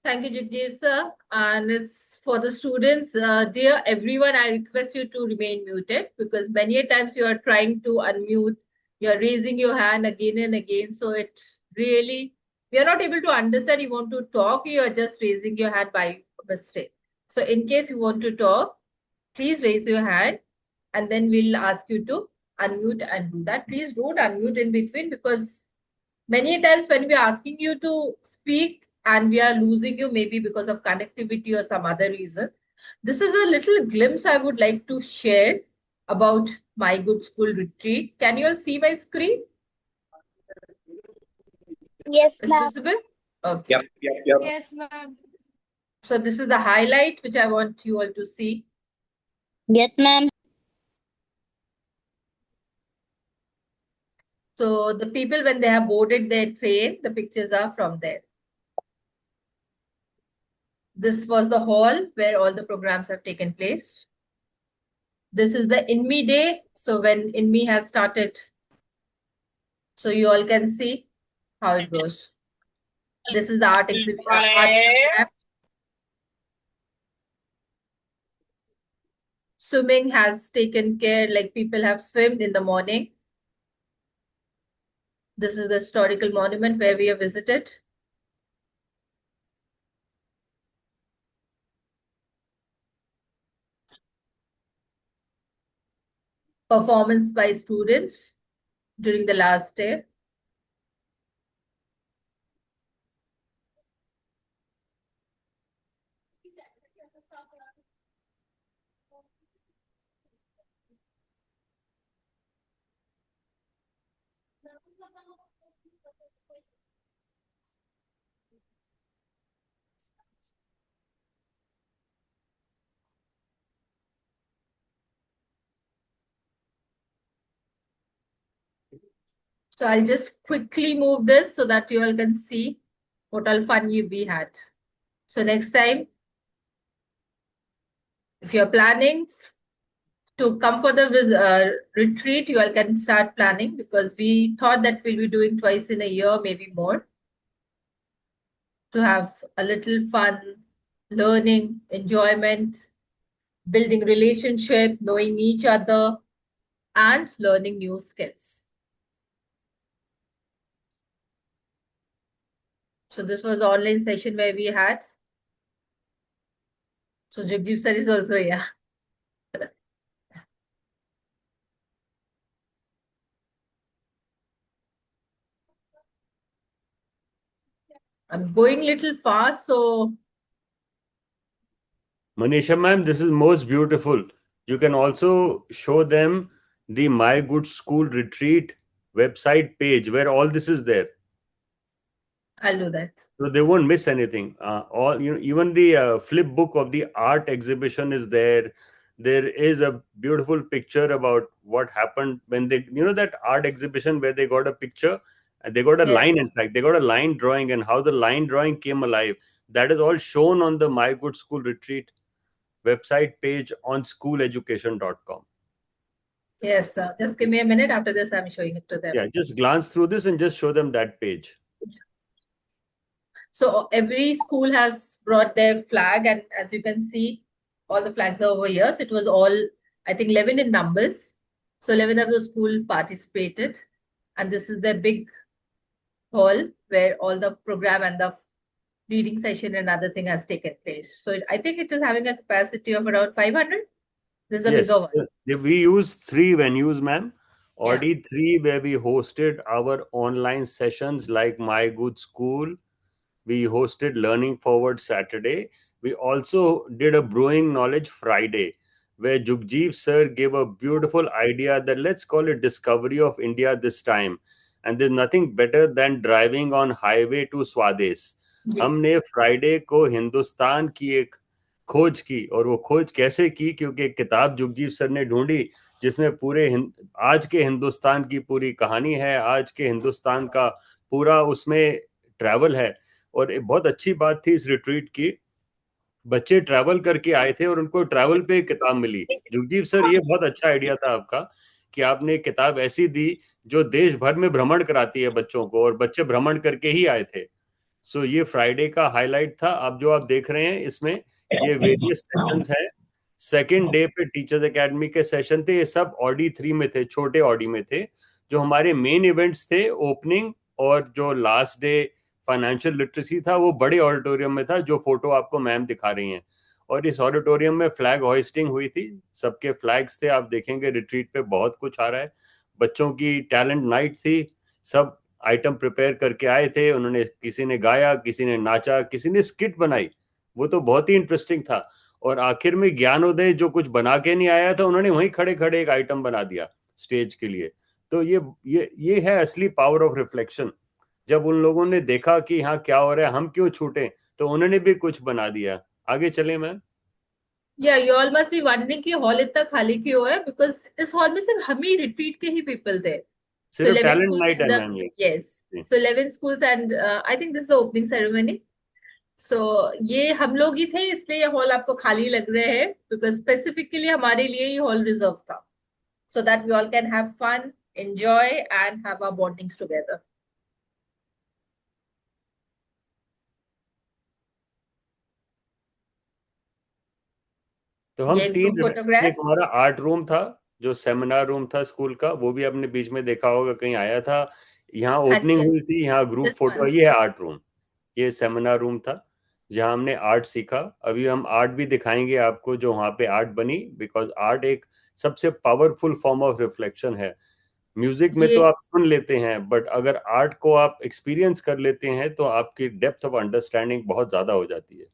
Thank you, Jagdeep sir. And it's for the students, dear everyone, I request you to remain muted because many a times you are trying to unmute, you are raising your hand again and again. So it really, we are not able to understand you want to talk, you are just raising your hand by mistake. So in case you want to talk, please raise your hand and then we'll ask you to unmute and do that. Please don't unmute in between because many times when we are asking you to speak and we are losing you maybe because of connectivity or some other reason. This is a little glimpse I would like to share about My Good School retreat. Can you all see my screen? Yes, It's ma'am. visible? Okay. Yep. Yes, ma'am. So this is the highlight which I want you all to see. Yes, ma'am. So the people, when they have boarded their train, the pictures are from there. This was the hall where all the programs have taken place. This is the INME day. So when INME has started, so you all can see how it goes. This is the art exhibit. Swimming has taken care, like people have swum in the morning. This is the historical monument where we have visited. Performance by students during the last day. So I'll just quickly move this so that you all can see what all fun we had. So next time, if you're planning to come for the retreat, you all can start planning, because we thought that we'll be doing twice in a year, maybe more, to have a little fun, learning, enjoyment, building relationship, knowing each other, and learning new skills. So this was the online session where we had. So Jagdeep sir is also here. I'm going a little fast, so. Manisha ma'am, this is most beautiful. You can also show them the My Good School Retreat website page where all this is there. I'll do that. So they won't miss anything. Even the flip book of the art exhibition is there. There is a beautiful picture about what happened when they, that art exhibition where they got a picture and they got a line. In fact, they got a line drawing, and how the line drawing came alive. That is all shown on the My Good School Retreat website page on schooloeducation.com. Yes, sir. Just give me a minute. After this, I'm showing it to them. Yeah, just glance through this and just show them that page. So every school has brought their flag, and as you can see, all the flags are over here. So it was all, I think, 11 in numbers. So 11 of the school participated, and this is the big hall where all the program and the reading session and other thing has taken place. So I think it is having a capacity of around 500. This is the bigger one. We use 3 venues, ma'am. Already 3 where we hosted our online sessions like My Good School. We hosted Learning Forward Saturday. We also did a Brewing Knowledge Friday, where Jugjeev sir gave a beautiful idea that let's call it Discovery of India this time. And there's nothing better than driving on highway to Swades. हमने Friday को हिंदुस्तान की एक खोज की, और वो खोज कैसे की, क्योंकि एक किताब जुगजीव सर ने ढूंढी जिसमें पूरे आज के हिंदुस्तान की पूरी कहानी है, आज के हिंदुस्तान का पूरा उसमें ट्रैवल है. और एक बहुत अच्छी बात थी इस रिट्रीट की, बच्चे ट्रैवल करके आए थे और उनको ट्रैवल पे किताब मिली. जुगजीव सर, ये बहुत अच्छा आइडिया था आपका कि आपने किताब ऐसी दी जो देश भर में भ्रमण कराती है बच्चों को, और बच्चे भ्रमण करके ही आए थे. सो ये फ्राइडे का हाईलाइट था. अब जो आप देख रहे हैं इसमें ये वेरियस सेशंस हैं. सेकेंड डे पे टीचर्स एकेडमी के सेशन थे, ये सब ऑडी 3 में थे, छोटे ऑडी में थे. जो हमारे मेन इवेंट्स थे, ओपनिंग और जो लास्ट डे फाइनेंशियल लिटरेसी था, वो बड़े ऑडिटोरियम में था, जो फोटो आपको मैम दिखा रही हैं. और इस ऑडिटोरियम में फ्लैग होइस्टिंग हुई थी, सबके फ्लैग्स थे. आप देखेंगे रिट्रीट पे बहुत कुछ आ रहा है. बच्चों की टैलेंट नाइट थी, सब आइटम प्रिपेयर करके आए थे. उन्होंने, किसी ने गाया, किसी ने नाचा, किसी ने स्किट बनाई, वो तो बहुत ही इंटरेस्टिंग था. और आखिर में ज्ञानोदय जो कुछ बना के नहीं आया था, उन्होंने वहीं खड़े खड़े एक आइटम बना दिया स्टेज के लिए. तो ये है असली पावर ऑफ रिफ्लेक्शन. जब उन लोगों ने देखा कि हाँ क्या हो रहा है, हम क्यों छूटे, तो उन्होंने भी कुछ बना दिया. आगे चले ma'am. Yeah, you all must be wondering कि हॉल इतना खाली क्यों है, because इस हॉल में सिर्फ हम ही रिट्रीट के ही पीपल थे. So 11 talent night and yes. So 11 schools, and I think this is the opening ceremony. सो ये हम लोग ही थे, इसलिए ये हॉल आपको खाली लग रहे हैं, बिकॉज स्पेसिफिकली हमारे लिए ये हॉल रिजर्व था, so that we all can have fun, enjoy, and have our bondings together. तो हम ये तीन group एक photograph. हमारा आर्ट रूम था, जो सेमिनार रूम था स्कूल का, वो भी आपने बीच में देखा होगा, कहीं आया था। यहाँ हाँ जी, ओपनिंग हाँ हुई जी. थी, यहाँ ग्रुप This फोटो, one. ये है आर्ट रूम। ये सेमिनार रूम था जहाँ हमने आर्ट सीखा। अभी हम आर्ट भी दिखाएंगे आपको, जो वहाँ पे आर्ट बनी, बिकॉज आर्ट एक सबसे पावरफुल फॉर्म ऑफ रिफ्लेक्शन है। म्यूजिक में तो ये आप सुन लेते हैं, बट अगर आर्ट को आप एक्सपीरियंस कर लेते हैं तो आपकी डेप्थ ऑफ अंडरस्टैंडिंग बहुत ज्यादा हो जाती है।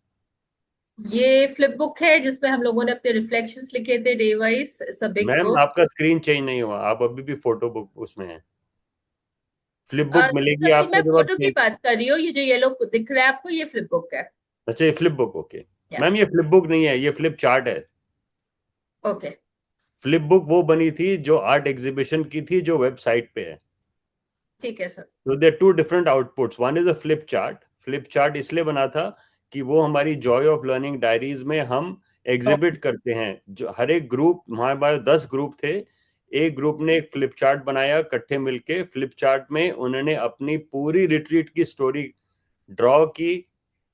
ये फ्लिप बुक है जिसमें हम लोगों ने अपने रिफ्लेक्शंस लिखे थे day wise. It's a big ma'am book. आपका स्क्रीन चेंज नहीं हुआ, आप अभी भी फोटो बुक उसमें हैं। फ्लिप बुक मिलेगी सर मैं आपको जब आप फोटो की बात कर रही हूँ, ये जो येलो दिख रहा है आपको, ये फ्लिप बुक है. अच्छा, ये फ्लिप बुक, ओके। या मैम ये फ्लिप बुक नहीं है, ये फ्लिप चार्ट है। ओके. फ्लिप बुक वो बनी थी जो आर्ट एग्जीबिशन की थी, जो वेबसाइट पे है। ठीक है सर. तो there two different outputs, one is a flip chart. Flip chart इसलिए बना था कि वो हमारी जॉय ऑफ लर्निंग डायरीज में हम एग्जिबिट करते हैं। जो हर एक ग्रुप, हमारे पास 10 ग्रुप थे, एक ग्रुप ने एक फ्लिप चार्ट बनाया इकट्ठे मिलके। फ्लिप चार्ट में उन्होंने अपनी पूरी रिट्रीट की स्टोरी ड्रॉ की,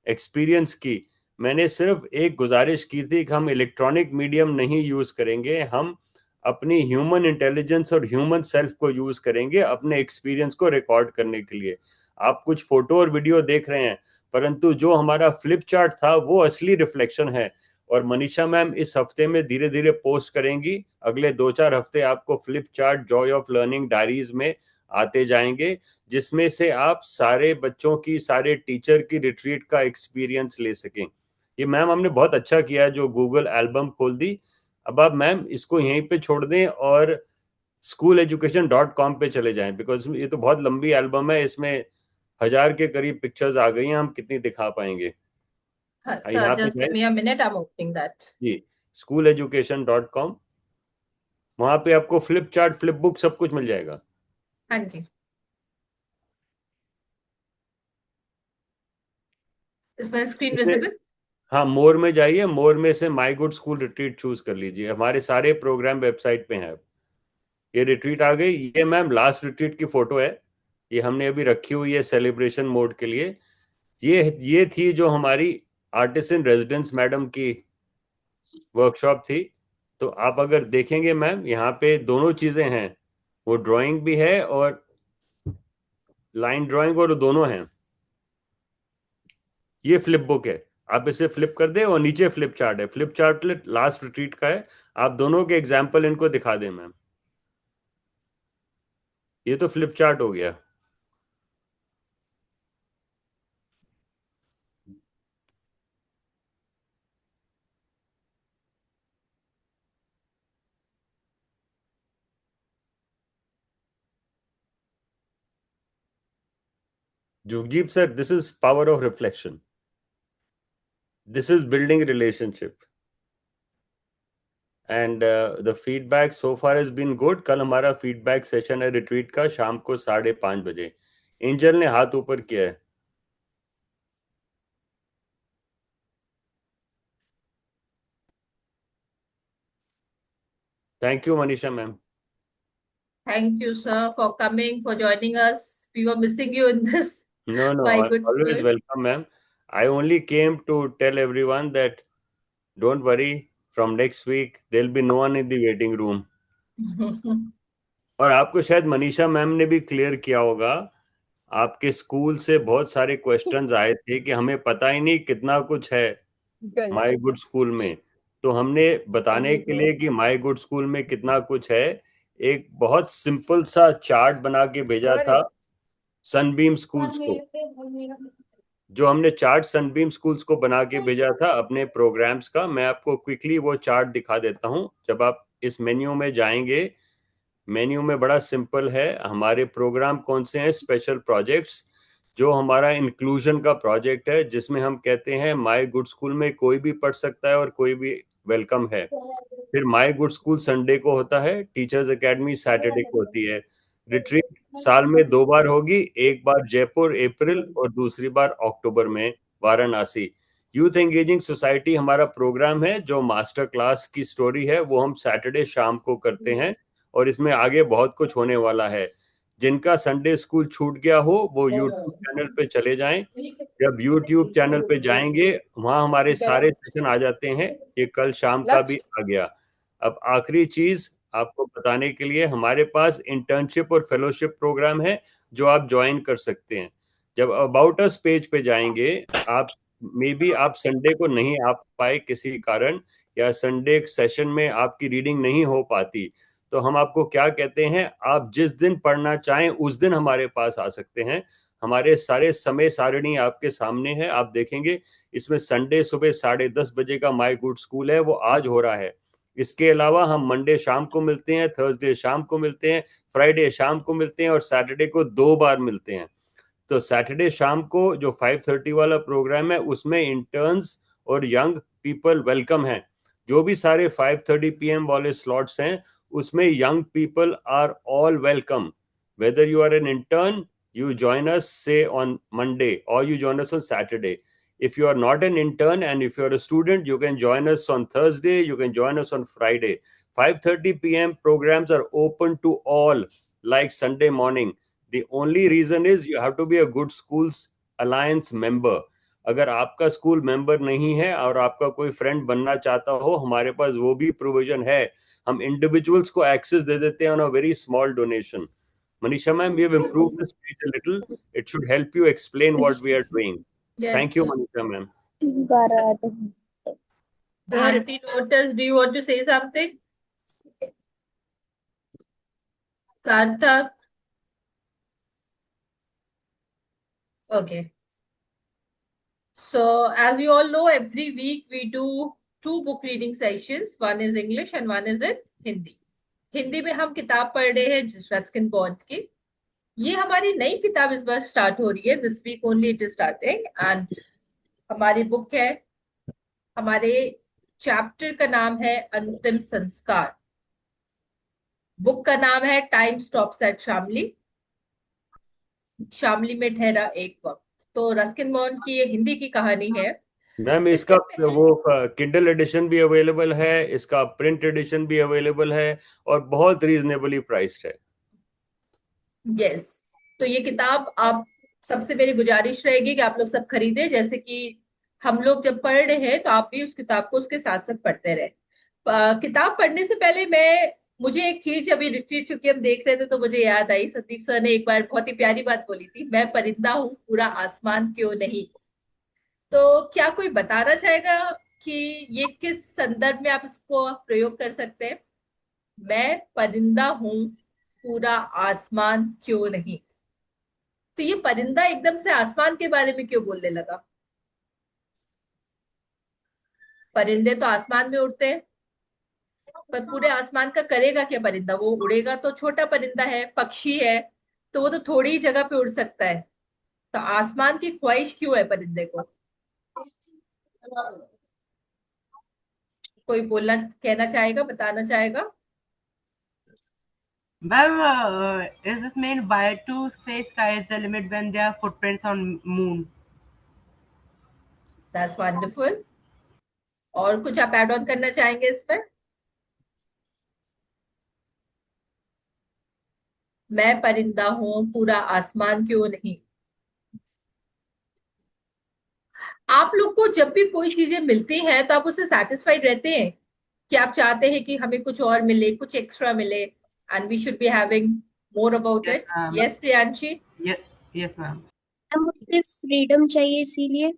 एक्सपीरियंस की। मैंने सिर्फ एक गुजारिश की थी कि हम इलेक्ट्रॉनिक मीडियम नहीं यूज करेंगे, हम अपनी ह्यूमन इंटेलिजेंस और ह्यूमन सेल्फ को यूज करेंगे अपने एक्सपीरियंस को रिकॉर्ड करने के लिए। आप कुछ फोटो और वीडियो देख रहे हैं, परंतु जो हमारा फ्लिप चार्ट था वो असली रिफ्लेक्शन है। और मनीषा मैम इस हफ्ते में धीरे धीरे पोस्ट करेंगी, अगले 2-4 हफ्ते आपको flip chart Joy of learning diaries में आते जाएंगे, जिसमें से आप सारे बच्चों की, सारे टीचर की रिट्रीट का एक्सपीरियंस ले सकें। ये मैम हमने बहुत अच्छा किया जो गूगल एल्बम खोल दी। अब आप मैम इसको यहीं पे छोड़ दें और schooleducation.com पे चले जाएं, बिकॉज ये तो बहुत लंबी एल्बम है, इसमें 1000 के करीब पिक्चर्स आ गई हैं, हम कितनी दिखा पाएंगे। सर यहाँ पे जस्ट है give me a minute, I am opening that. जी, schooleducation.com, वहां पे आपको फ्लिप चार्ट, फ्लिप बुक सब कुछ मिल जाएगा। हाँ जी. इसमें स्क्रीन विजिबल. हाँ, मोर में जाइए, मोर में से my good school retreat choose कर लीजिए, हमारे सारे प्रोग्राम वेबसाइट पे हैं। ये रिट्रीट आ गई। ये मैम लास्ट रिट्रीट की फोटो है, ये हमने अभी रखी हुई है सेलिब्रेशन मोड के लिए। ये थी जो हमारी आर्टिस्ट इन रेजिडेंस मैडम की वर्कशॉप थी। तो आप अगर देखेंगे मैम, यहाँ पे दोनों चीजें हैं, वो ड्राइंग भी है और लाइन ड्राइंग, और दोनों हैं। ये फ्लिप बुक है, आप इसे फ्लिप कर दें और नीचे फ्लिप चार्ट है। फ्लिप चार्ट लास्ट रिट्रीट का है। आप दोनों के एग्जाम्पल इनको दिखा दें मैम। ये तो फ्लिप चार्ट हो गया। Jugjeep sir, this is power of reflection. This is building relationship. And the feedback so far has been good. कल हमारा फीडबैक सेशन है रिट्रीट का, शाम को 5:30 बजे। एंजल ने हाथ ऊपर किया है। Thank you Manisha ma'am. Thank you, sir, for coming, for joining us. We were missing you in this. No, My no, good always school. welcome ma'am. I only came to tell everyone that don't worry, from next week there'll be no one in the waiting room. और आपको शायद Manisha ma'am ने भी clear किया होगा, आपके school से बहुत सारे क्वेश्चंस आए थे कि हमें पता ही नहीं कितना कुछ है माय गुड स्कूल में। तो हमने बताने के लिए कि माय गुड स्कूल में कितना कुछ है, एक बहुत सिंपल सा चार्ट बना के भेजा था सनबीम स्कूल्स को। जो हमने चार्ट सनबीम स्कूल्स को बना के भेजा था अपने प्रोग्राम्स का, मैं आपको क्विकली वो चार्ट दिखा देता हूं। जब आप इस मेन्यू में जाएंगे, मेन्यू में बड़ा सिंपल है, हमारे प्रोग्राम कौन से हैं, स्पेशल प्रोजेक्ट्स। जो हमारा इंक्लूजन का प्रोजेक्ट है, जिसमें हम कहते हैं माय गुड स्कूल में कोई भी पढ़ सकता है और कोई भी वेलकम है। फिर माय गुड स्कूल संडे को होता है, टीचर्स एकेडमी सैटरडे को होती है। रिट्रीट साल में 2 बार होगी, एक बार जयपुर अप्रैल और दूसरी बार अक्टूबर में। वाराणसी। यूथ एंगेजिंग सोसाइटी हमारा प्रोग्राम है, जो मास्टर क्लास की स्टोरी है वो हम सैटरडे शाम को करते हैं, और इसमें आगे बहुत कुछ होने वाला है। जिनका संडे स्कूल छूट गया हो वो यूट्यूब चैनल पे चले जाएं। जब यूट्यूब चैनल पे जाएंगे वहां हमारे सारे सेशन आ जाते हैं। ये कल शाम का भी आ गया। अब आखिरी चीज आपको बताने के लिए, हमारे पास इंटर्नशिप और फेलोशिप प्रोग्राम है जो आप ज्वाइन कर सकते हैं। जब अबाउट अस पेज पे जाएंगे, आप मे बी आप संडे को नहीं आ पाए किसी कारण, या संडे सेशन में आपकी रीडिंग नहीं हो पाती, तो हम आपको क्या कहते हैं, आप जिस दिन पढ़ना चाहें उस दिन हमारे पास आ सकते हैं। हमारे सारे समय सारणी आपके सामने है, आप देखेंगे। इसमें संडे सुबह 10:30 बजे का माय गुड स्कूल है, वो आज हो रहा है। इसके अलावा हम मंडे शाम को मिलते हैं, थर्सडे शाम को मिलते हैं, फ्राइडे शाम को मिलते हैं, और सैटरडे को 2 बार मिलते हैं। तो सैटरडे शाम को जो 5:30 वाला प्रोग्राम है उसमें इंटर्न्स और यंग पीपल वेलकम हैं। जो भी सारे 5:30 PM वाले स्लॉट्स हैं उसमें young people are all welcome. Whether you are an intern, you join us say on Monday, or you join us on Saturday. If you are not an intern and if you are a student, you can join us on Thursday, you can join us on Friday. 5:30 PM programs are open to all, like Sunday morning. The only reason is you have to be a good schools alliance member. अगर आपका school member नहीं है और आपका कोई friend बनना चाहता हो, हमारे पास वो भी प्रोविजन है। हम इंडिविजुअल्स को एक्सेस दे देते हैं on a very small donation. Manisha ma'am, we have improved this page a little. It should help you explain what we are doing. Yes, Thank you, sir. Manisha ma'am. Bharati Lotus, do you want to say something? Sarthak? Okay. So, as you all know, every week we do 2 book reading sessions. One is English and one is in Hindi. Hindi में हम किताब पढ़ रहे हैं Ruskin bond की। ये हमारी नई किताब इस बार स्टार्ट हो रही है, this week only it is starting. And हमारी बुक है, हमारे चैप्टर का नाम है अंतिम संस्कार। बुक का नाम है time stops at Shamli, Shamli में ठहरा एक वक्त। तो रस्किन बॉन्ड की ये हिंदी की कहानी है। मैम इसका वो किंडल एडिशन भी अवेलेबल है, इसका प्रिंट एडिशन भी अवेलेबल है, और बहुत रीजनेबली प्राइस्ड है। यस, तो ये किताब आप सबसे मेरी गुजारिश रहेगी कि आप लोग सब खरीदें। जैसे कि हम लोग जब पढ़ रहे हैं तो आप भी उस किताब को उसके साथ साथ पढ़ते रहे। किताब पढ़ने से पहले मुझे एक चीज, अभी रिट्रीट चूंकि हम देख रहे थे तो मुझे याद आई, संदीप सर ने एक बार बहुत ही प्यारी बात बोली थी, मैं परिंदा हूँ पूरा आसमान क्यों नहीं। तो क्या कोई बताना चाहेगा कि ये किस संदर्भ में आप इसको प्रयोग कर सकते हैं? मैं परिंदा हूं पूरा आसमान क्यों नहीं। तो ये परिंदा एकदम से आसमान के बारे में क्यों बोलने लगा? परिंदे तो आसमान में उड़ते हैं, पर पूरे आसमान का करेगा क्या परिंदा? वो उड़ेगा तो छोटा परिंदा है, पक्षी है, तो वो तो थोड़ी ही जगह पे उड़ सकता है। तो आसमान की ख्वाहिश क्यों है परिंदे को? कोई बोलना, कहना चाहेगा, बताना चाहेगा? Well, is this mean why to say sky is the limit when there are footprints on moon? That's wonderful. और कुछ आप ऐड ऑन करना चाहेंगे इसमें? मैं परिंदा हूं पूरा आसमान क्यों नहीं। आप लोग को जब भी कोई चीजें मिलती हैं तो आप उससे सेटिस्फाइड रहते हैं कि आप चाहते हैं कि हमें कुछ और मिले, कुछ एक्स्ट्रा मिले, and we should be having more about it. Yes Priyanshi? Yes ma'am. मुझे फ्रीडम चाहिए इसीलिए।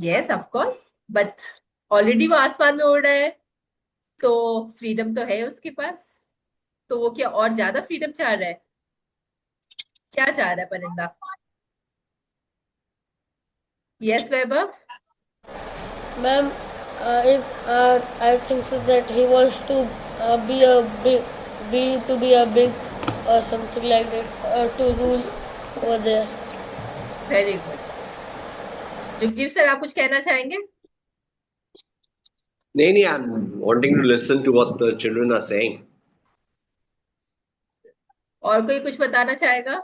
Yes of course, but already वो आसमान में उड़ रहा है तो फ्रीडम तो है उसके पास। तो वो क्या और ज्यादा फ्रीडम चाह रहा है? क्या चाह रहा है परिंदा? Yes Vaibhav? Ma'am, if I think so that he wants to be a big or something like that, to rule over there. Very good. Jugjit sir, आप कुछ कहना चाहेंगे? नहीं, I'm wanting to listen to what the children are saying. और कोई कुछ बताना चाहेगा?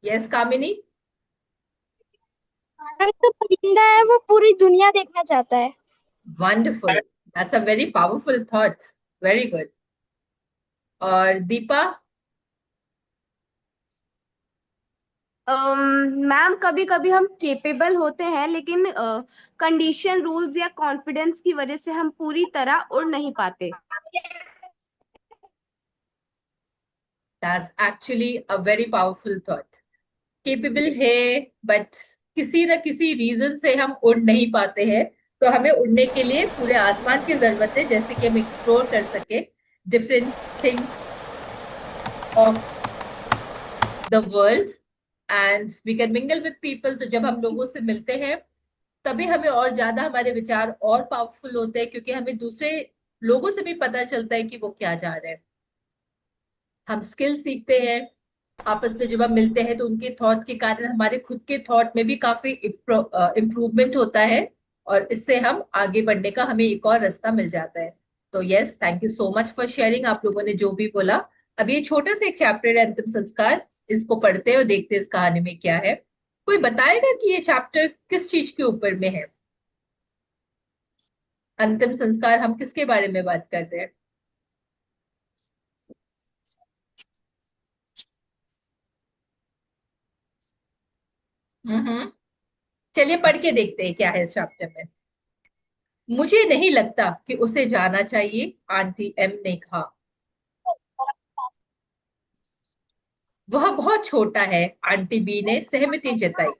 यस कामिनी? तो परिंदा है, वो पूरी दुनिया देखना चाहता है। Wonderful. That's a very powerful thought. Very good. और दीपा? मैम कभी कभी हम केपेबल होते हैं, लेकिन कंडीशन, रूल्स या कॉन्फिडेंस की वजह से हम पूरी तरह उड़ नहीं पाते। That's actually a very powerful thought. Capable है, but किसी न किसी रीजन से हम उड़ नहीं पाते हैं। तो हमें उड़ने के लिए पूरे आसमान की जरूरत है, जैसे कि हम एक्सप्लोर कर सके different things of the world and we can mingle with people. तो जब हम लोगों से मिलते हैं तभी हमें और ज्यादा हमारे विचार और पावरफुल होते हैं, क्योंकि हमें दूसरे लोगों से भी पता चलता है कि वो क्या चाह रहे हैं। हम स्किल सीखते हैं आपस में जब हम मिलते हैं, तो उनके थॉट के कारण हमारे खुद के थॉट में भी काफी इम्प्रूवमेंट होता है, और इससे हम आगे बढ़ने का हमें एक और रास्ता मिल जाता है। तो yes, thank you so much for sharing, आप लोगों ने जो भी बोला। अब ये छोटा सा एक चैप्टर है अंतिम संस्कार, इसको पढ़ते हैं और देखते हैं इस कहानी में क्या है। कोई बताएगा कि ये चैप्टर किस चीज के ऊपर में है? अंतिम संस्कार हम किसके बारे में बात कर रहे हैं? चलिए पढ़ के देखते हैं क्या है इस चैप्टर में। मुझे नहीं लगता कि उसे जाना चाहिए, आंटी एम ने कहा। वह बहुत छोटा है, आंटी बी ने सहमति जताई।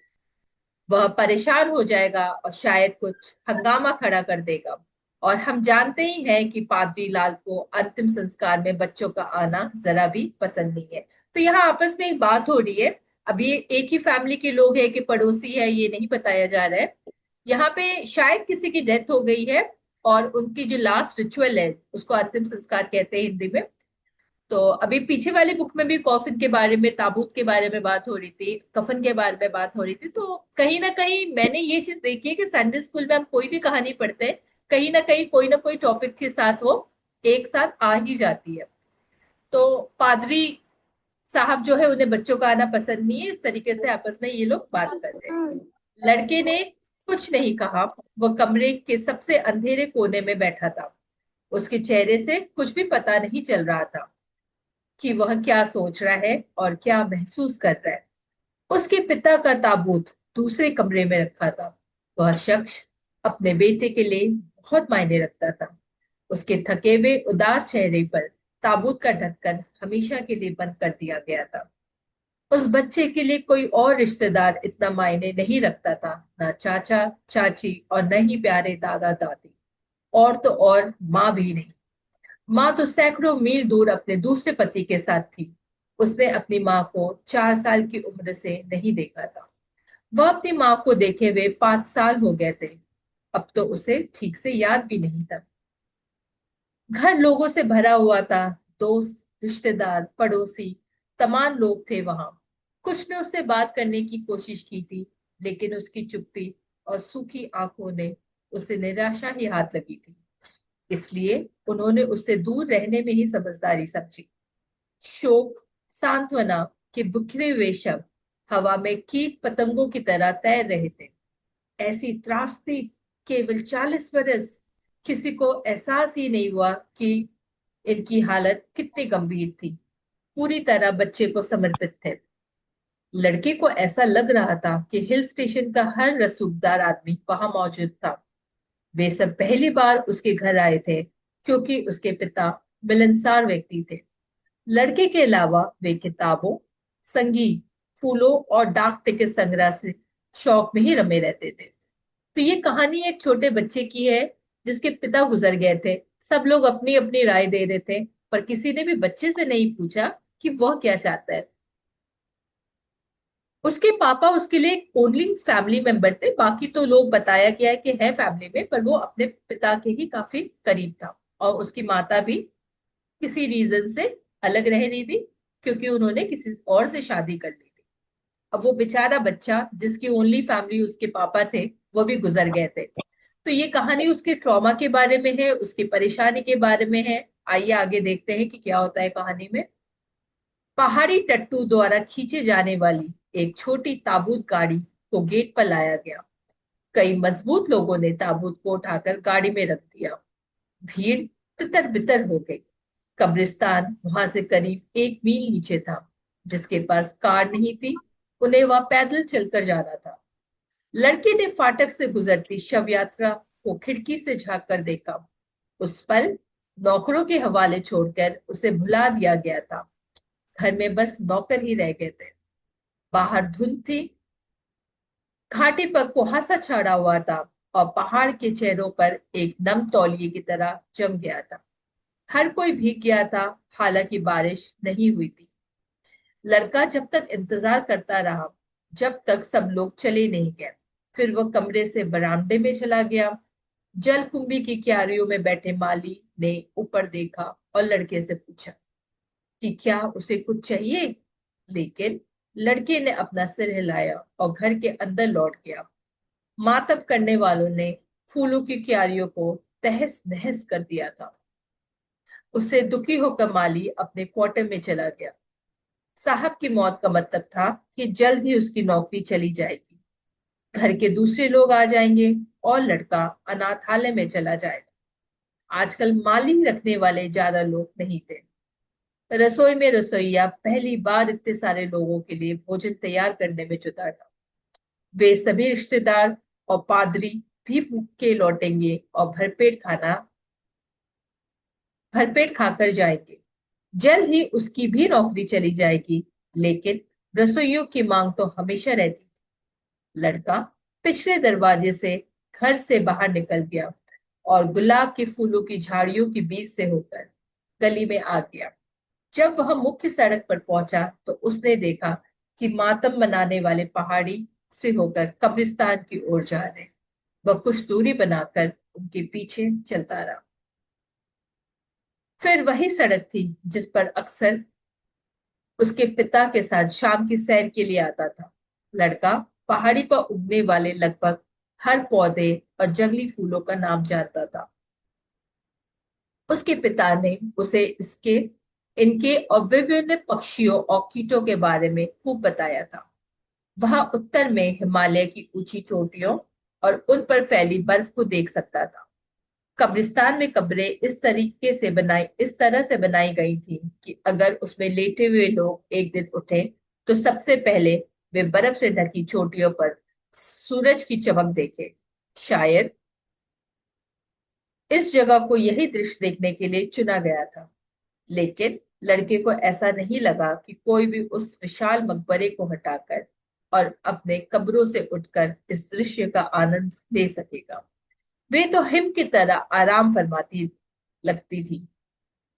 वह परेशान हो जाएगा और शायद कुछ हंगामा खड़ा कर देगा, और हम जानते ही हैं कि पादरी लाल को अंतिम संस्कार में बच्चों का आना जरा भी पसंद नहीं है। तो यहाँ आपस में एक बात हो रही है। अब ये एक ही फैमिली के लोग हैं कि पड़ोसी है, ये नहीं बताया जा रहा है। यहाँ पे शायद किसी की डेथ हो गई है, और उनकी जो लास्ट रिचुअल है उसको अंतिम संस्कार कहते हैं हिंदी में। तो अभी पीछे वाली बुक में भी कॉफिन के बारे में, ताबूत के बारे में बात हो रही थी, कफन के बारे में बात हो रही थी। तो कहीं ना कहीं मैंने ये चीज देखी है कि संडे स्कूल में हम कोई भी कहानी पढ़ते हैं, कहीं ना कोई टॉपिक के साथ वो एक साथ आ ही जाती है। तो पादरी साहब जो है, उन्हें बच्चों का आना पसंद नहीं है, इस तरीके से आपस में ये लोग बात कर रहे हैं। लड़के ने कुछ नहीं कहा। वह कमरे के सबसे अंधेरे कोने में बैठा था। उसके चेहरे से कुछ भी पता नहीं चल रहा था कि वह क्या सोच रहा है और क्या महसूस कर रहा है। उसके पिता का ताबूत दूसरे कमरे में रखा था। वह शख्स अपने बेटे के लिए बहुत मायने रखता था। उसके थके हुए उदास चेहरे पर ताबूत का ढक्कन हमेशा के लिए बंद कर दिया गया था। उस बच्चे के लिए कोई और रिश्तेदार इतना मायने नहीं रखता था, ना चाचा चाची और न ही प्यारे दादा दादी, और तो और माँ भी नहीं। माँ तो सैकड़ों मील दूर अपने दूसरे पति के साथ थी। उसने अपनी माँ को 4 साल की उम्र से नहीं देखा था। वह अपनी माँ को देखे हुए 5 साल हो गए थे। अब तो उसे ठीक से याद भी नहीं था। घर लोगों से भरा हुआ था। दोस्त, रिश्तेदार, पड़ोसी, तमाम लोग थे वहां। कुछ ने उससे बात करने की कोशिश की थी, लेकिन उसकी चुप्पी और सूखी आंखों ने उसे निराशा ही हाथ लगी थी। इसलिए उन्होंने उससे दूर रहने में ही समझदारी समझी। शोक, सांत्वना के बिखरे हुए शब्द हवा में कीट पतंगों की तरह तैर रहे थे। ऐसी त्रासदी केवल 40 बरस, किसी को एहसास ही नहीं हुआ कि इनकी हालत कितनी गंभीर थी। पूरी तरह बच्चे को समर्पित थे। लड़के को ऐसा लग रहा था कि हिल स्टेशन का हर रसूखदार आदमी वहां मौजूद था। वे सब पहली बार उसके घर आए थे, क्योंकि उसके पिता मिलनसार व्यक्ति थे। लड़के के अलावा वे किताबों, संगीत, फूलों और डाक टिकट संग्रह से शौक में ही रमे रहते थे। तो ये कहानी एक छोटे बच्चे की है जिसके पिता गुजर गए थे। सब लोग अपनी अपनी राय दे रहे थे, पर किसी ने भी बच्चे से नहीं पूछा कि वह क्या चाहता है। उसके पापा उसके लिए ओनली फैमिली मेंबर थे। बाकी तो लोग बताया गया है कि है फैमिली में, पर वो अपने पिता के ही काफी करीब था। और उसकी माता भी किसी रीजन से अलग रह रही थी, क्योंकि उन्होंने किसी और से शादी कर ली थी। अब वो बेचारा बच्चा जिसकी ओनली फैमिली उसके पापा थे, वो भी गुजर गए थे। तो ये कहानी उसके ट्रॉमा के बारे में है, उसकी परेशानी के बारे में है। आइए आगे देखते हैं कि क्या होता है कहानी में। पहाड़ी टट्टू द्वारा खींचे जाने वाली एक छोटी ताबूत गाड़ी को गेट पर लाया गया। कई मजबूत लोगों ने ताबूत को उठाकर गाड़ी में रख दिया। भीड़ तितर बितर हो गई। कब्रिस्तान वहां से करीब 1 मील नीचे था। जिसके पास कार नहीं थी, उन्हें वहां पैदल चलकर जाना था। लड़के ने फाटक से गुजरती शव यात्रा को खिड़की से झांक कर देखा। उस पल नौकरों के हवाले छोड़कर उसे भुला दिया गया था। घर में बस नौकर ही रह गए थे। बाहर धुंध थी, घाटी पर कुहासा छाड़ा हुआ था और पहाड़ के चेहरों पर एक नम तौलिए की तरह जम गया था। हर कोई भीग गया था, हालांकि बारिश नहीं हुई थी। लड़का जब तक इंतजार करता रहा जब तक सब लोग चले नहीं गए। फिर वह कमरे से बरामदे में चला गया। जलकुंभी की क्यारियों में बैठे माली ने ऊपर देखा और लड़के से पूछा कि क्या उसे कुछ चाहिए, लेकिन लड़के ने अपना सिर हिलाया और घर के अंदर लौट गया। मातम करने वालों ने फूलों की क्यारियों को तहस नहस कर दिया था। उससे दुखी होकर माली अपने क्वार्टर में चला गया। साहब की मौत का मतलब था कि जल्द ही उसकी नौकरी चली जाएगी, घर के दूसरे लोग आ जाएंगे और लड़का अनाथालय में चला जाएगा। आजकल माली रखने वाले ज्यादा लोग नहीं थे। रसोई में रसोईया पहली बार इतने सारे लोगों के लिए भोजन तैयार करने में जुटा था। वे सभी रिश्तेदार और पादरी भी भूखे लौटेंगे और भरपेट खाकर जाएंगे। जल्द ही उसकी भी नौकरी चली जाएगी, लेकिन रसोइयों की मांग तो हमेशा रहती थी। लड़का पिछले दरवाजे से घर से बाहर निकल गया और गुलाब के फूलों की झाड़ियों के बीच से होकर गली में आ गया। जब वह मुख्य सड़क पर पहुंचा तो उसने देखा कि मातम मनाने वाले पहाड़ी से होकर कब्रिस्तान की ओर जा रहे। वह कुछ दूरी बनाकर उनके पीछे चलता रहा। फिर वही सड़क थी जिस पर अक्सर उसके पिता के साथ शाम की सैर के लिए आता था। लड़का पहाड़ी पर उगने वाले लगभग हर पौधे और जंगली फूलों का नाम जानता था। उसके पिता ने उसे इनके और विभिन्न पक्षियों और कीटों के बारे में खूब बताया था। वह उत्तर में हिमालय की ऊंची चोटियों और उन पर फैली बर्फ को देख सकता था। कब्रिस्तान में कब्रें इस तरह से बनाई गई थी कि अगर उसमें लेटे हुए लोग एक दिन उठे तो सबसे पहले वे बर्फ से ढकी चोटियों पर सूरज की चमक देखे। शायद इस जगह को यही दृश्य देखने के लिए चुना गया था, लेकिन लड़के को ऐसा नहीं लगा कि कोई भी उस विशाल मकबरे को हटाकर और अपने कब्रों से उठकर इस दृश्य का आनंद ले सकेगा। वे तो हिम की तरह आराम फरमाती लगती थी।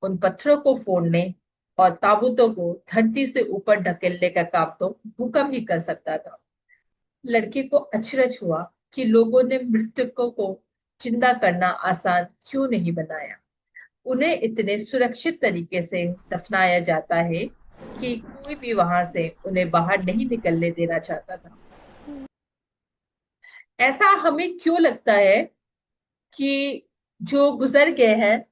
उन पत्थरों को फोड़ने और ताबूतों को धरती से ऊपर ढकेलने का काम तो भूकंप ही कर सकता था। लड़के को अचरज हुआ कि लोगों ने मृतकों को जिंदा करना आसान क्यों नहीं बनाया। उन्हें इतने सुरक्षित तरीके से दफनाया जाता है कि कोई भी वहां से उन्हें बाहर नहीं निकलने देना चाहता था। ऐसा हमें क्यों लगता है कि जो गुजर गए हैं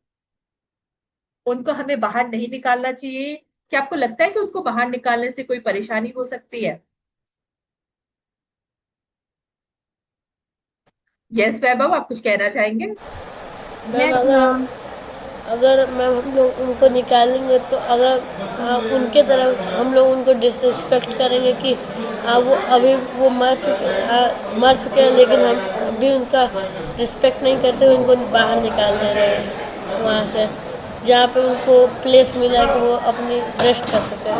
उनको हमें बाहर नहीं निकालना चाहिए? क्या आपको लगता है कि उनको बाहर निकालने से कोई परेशानी हो सकती है? यस वैभव, आप कुछ कहना चाहेंगे? Yes ma'am. अगर मैम हम लोग उनको निकालेंगे तो अगर उनके तरफ हम लोग उनको डिसरिस्पेक्ट करेंगे कि वो अभी वो मर चुके हैं, लेकिन हम अभी उनका रिस्पेक्ट नहीं करते हुए उनको बाहर निकाल दे रहे हैं वहाँ से, जहाँ पे उनको प्लेस मिला कि वो अपनी रेस्ट कर सके।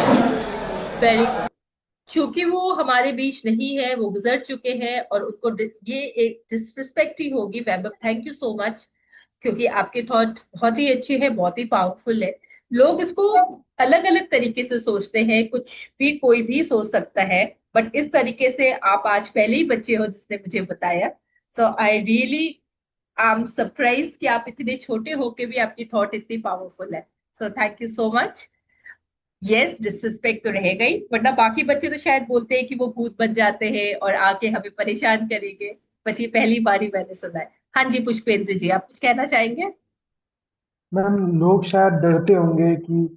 Very good. चूंकि वो हमारे बीच नहीं है, वो गुजर चुके हैं और उनको ये एक डिसरिस्पेक्ट ही होगी। वैभव, थैंक यू सो मच, क्योंकि आपके थॉट बहुत ही अच्छे हैं, बहुत ही पावरफुल है। लोग इसको अलग अलग तरीके से सोचते हैं, कुछ भी कोई भी सोच सकता है, बट इस तरीके से आप आज पहले ही बच्चे हो जिसने मुझे बताया। So I really I am surprise कि आप इतने छोटे होके भी आपकी थॉट इतनी पावरफुल है। So thank you so much. Yes, disrespect तो रह गई, वरना बाकी बच्चे तो शायद बोलते हैं कि वो भूत बन जाते हैं और आके हमें परेशान करेंगे, बट ये पहली बार ही मैंने सुना है। हाँ जी पुष्पेंद्र जी, आप कुछ कहना चाहेंगे? मैम, लोग शायद डरते होंगे कि